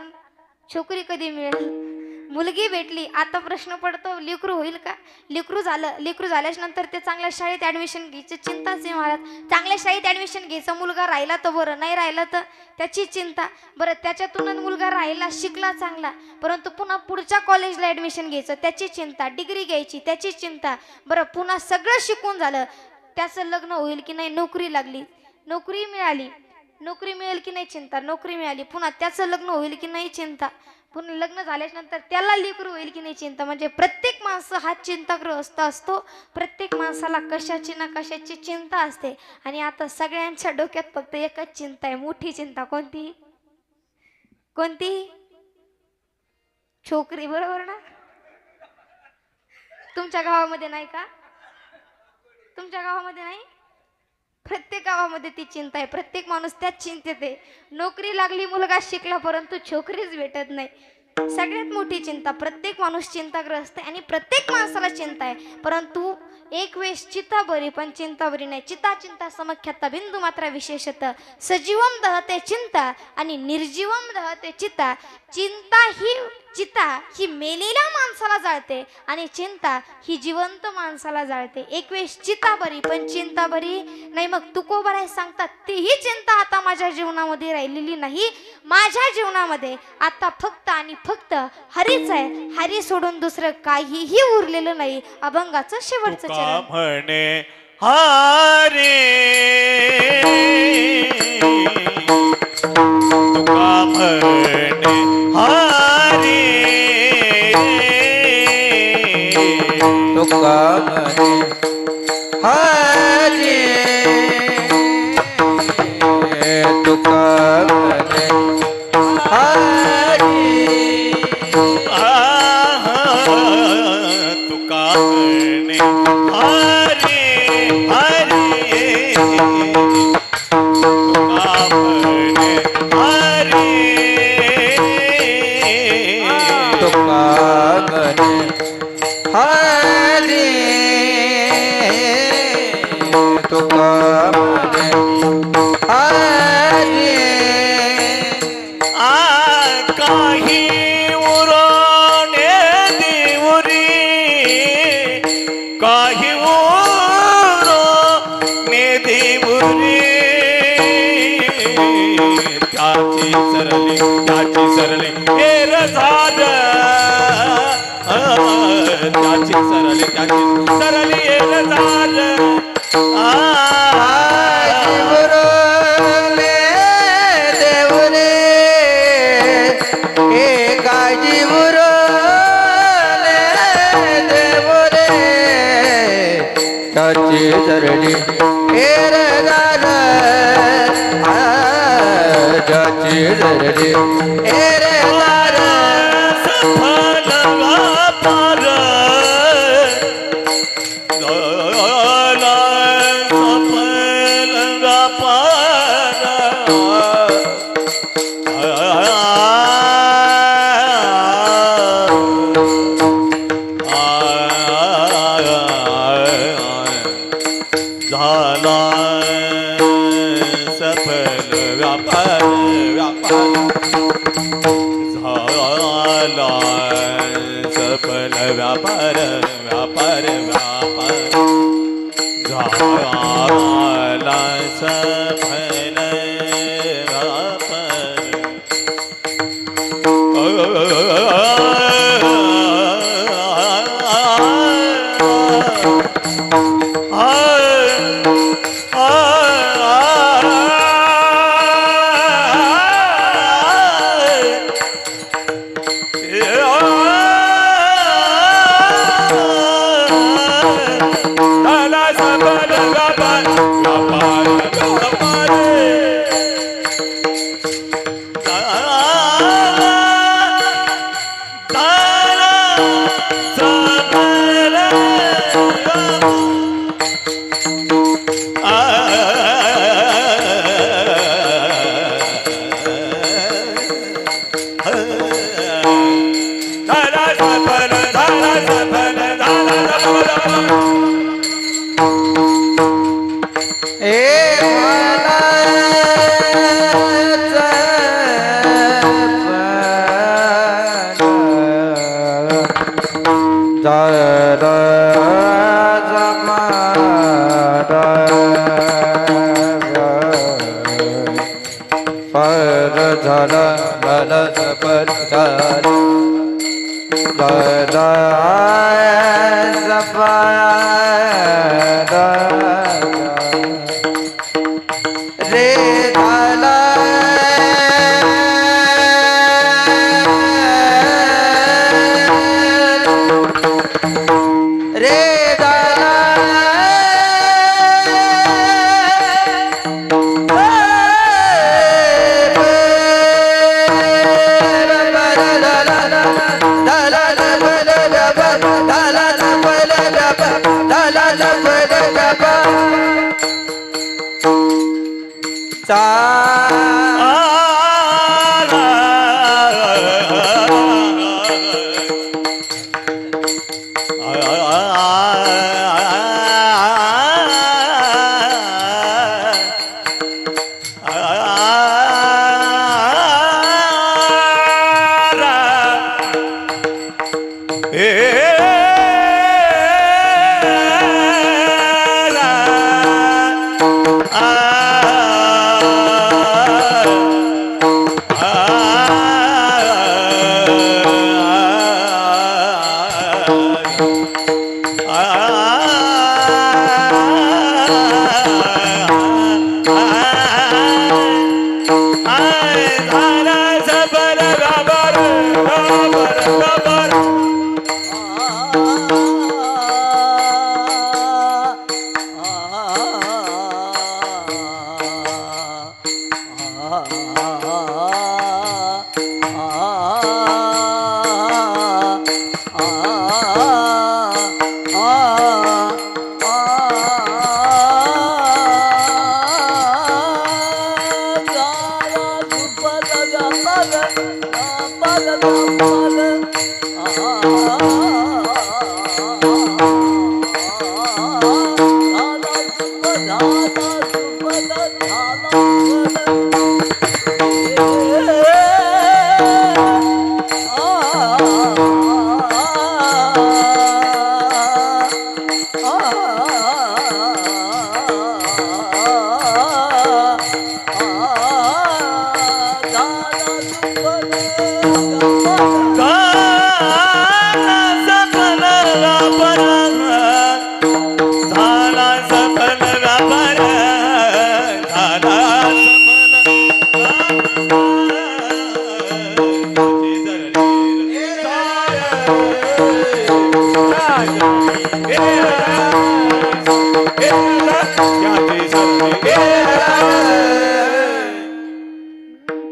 छोकरी कधी मिळेल, मुलगी भेटली आता प्रश्न पडतो लेकरू होईल का. लेकरू झाल्याच्या नंतर ते चांगल्या शाळेत ॲडमिशन घ्यायची चिंताच आहे महाराज. चांगल्या शाळेत ॲडमिशन घ्यायचं, मुलगा राहिला तर बरं, नाही राहिला तर त्याची चिंता. बरं, त्याच्यातूनच मुलगा राहिला, शिकला चांगला, परंतु पुन्हा पुढच्या कॉलेजला ॲडमिशन घ्यायचं त्याची चिंता, डिग्री घ्यायची त्याची चिंता. बरं, पुन्हा सगळं शिकून झालं, त्याचं लग्न होईल की नाही, नोकरी लागली, नोकरी मिळेल की नाही चिंता, नोकरी मिळाली, पुन्हा त्याचं लग्न होईल की नाही चिंता, पुन्हा लग्न झाल्याच्या नंतर त्याला लेकरू होईल की नाही चिंता. म्हणजे प्रत्येक माणसं हा चिंताग्रस्त असतो. प्रत्येक माणसाला कशाची ना कशाची चिंता असते. आणि आता सगळ्यांच्या डोक्यात फक्त एकच चिंता आहे, मोठी चिंता. कोणती? छोकरी, बरोबर ना? तुमच्या गावामध्ये नाही का? तुमच्या गावामध्ये नाही? प्रत्येक गावामध्ये ती चिंता आहे. प्रत्येक माणूस त्याच चिंतेत आहे. नोकरी लागली, मुलगा शिकला, परंतु छोकरीच भेटत नाही. सगळ्यात मोठी चिंता, प्रत्येक माणूस चिंताग्रस्त आहे आणि प्रत्येक माणसाला चिंता आहे. परंतु एक वेळेस चिता बरी पण चिंता बरी नाही. चिंता समख्याता बिंदू मात्रा विशेषत सजीवम दहते चिंता आणि निर्जीवम दहते चिता. चिता ही मेलेल्या माणसाला जाळते आणि चिंता ही जिवंत माणसाला जाळते. एक वेळेस चिता बरी पण चिंता बरी नाही. मग तुकोबाराय सांगतात तीही चिंता आता माझ्या जीवनामध्ये राहिलेली नाही. माझ्या जीवनामध्ये आता फक्त आणि फक्त हरीच आहे. हरी सोडून दुसरं काहीही उरलेलं नाही. अभंगाचं शेवटचं चरण म्हणे हरे, तुका म्हणे हरे, तुका म्हणे हरी, तुका म्हणे हरी, तुका म्हणे हरे हरे, तुका म्हणे हरे, तुका म्हणे हरी, तुका म्हणे हरी काही उरोने दिवरी काही उरो ने दिवरी त्याची सरली हेर झाड त्याची सरली हेर झाड गुरुले देवरे काजी गुरुले देवरे त्याची सरली हेर झाड त्याची सरली हेर झाड सफल व्यापार सफल व्यापार झाला सफल व्यापार झाला सफल व्यापार झाला सफल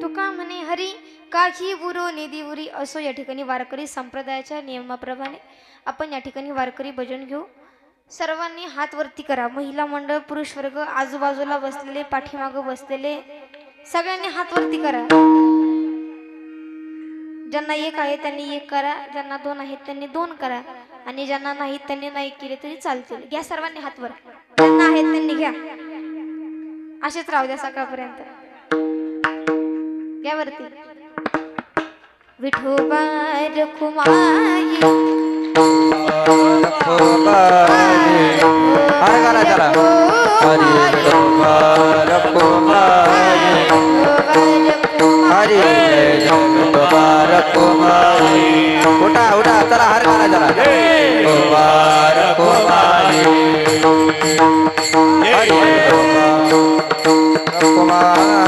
तुका म्हणे हरी काही बुरो निधी उरी असो. या ठिकाणी वारकरी संप्रदायाच्या नियमाप्रमाणे आपण या ठिकाणी वारकरी भजन घेऊ. सर्वांनी हात वरती करा. महिला मंडळ, पुरुष वर्ग, आजूबाजूला बसलेले, पाठीमागं बसलेले, सगळ्यांनी हात वरती करा. ज्यांना एक आहे त्यांनी एक करा, ज्यांना दोन आहेत त्यांनी दोन करा, आणि ज्यांना नाहीत त्यांनी नाही केले तरी चालतील. घ्या सर्वांनी हात वर. ज्यांना आहेत त्यांनी घ्या. असेच राहू द्या सकाळपर्यंत. घ्या वरती. विठोबा रखुमाई हर करा जरा. हरी विठोबा रखुमाई, हरी विठोबा रखुमाई. उठा उठा चला हर करा जरा. विठोबा रखुमाई, हरी विठोबा रखुमाई.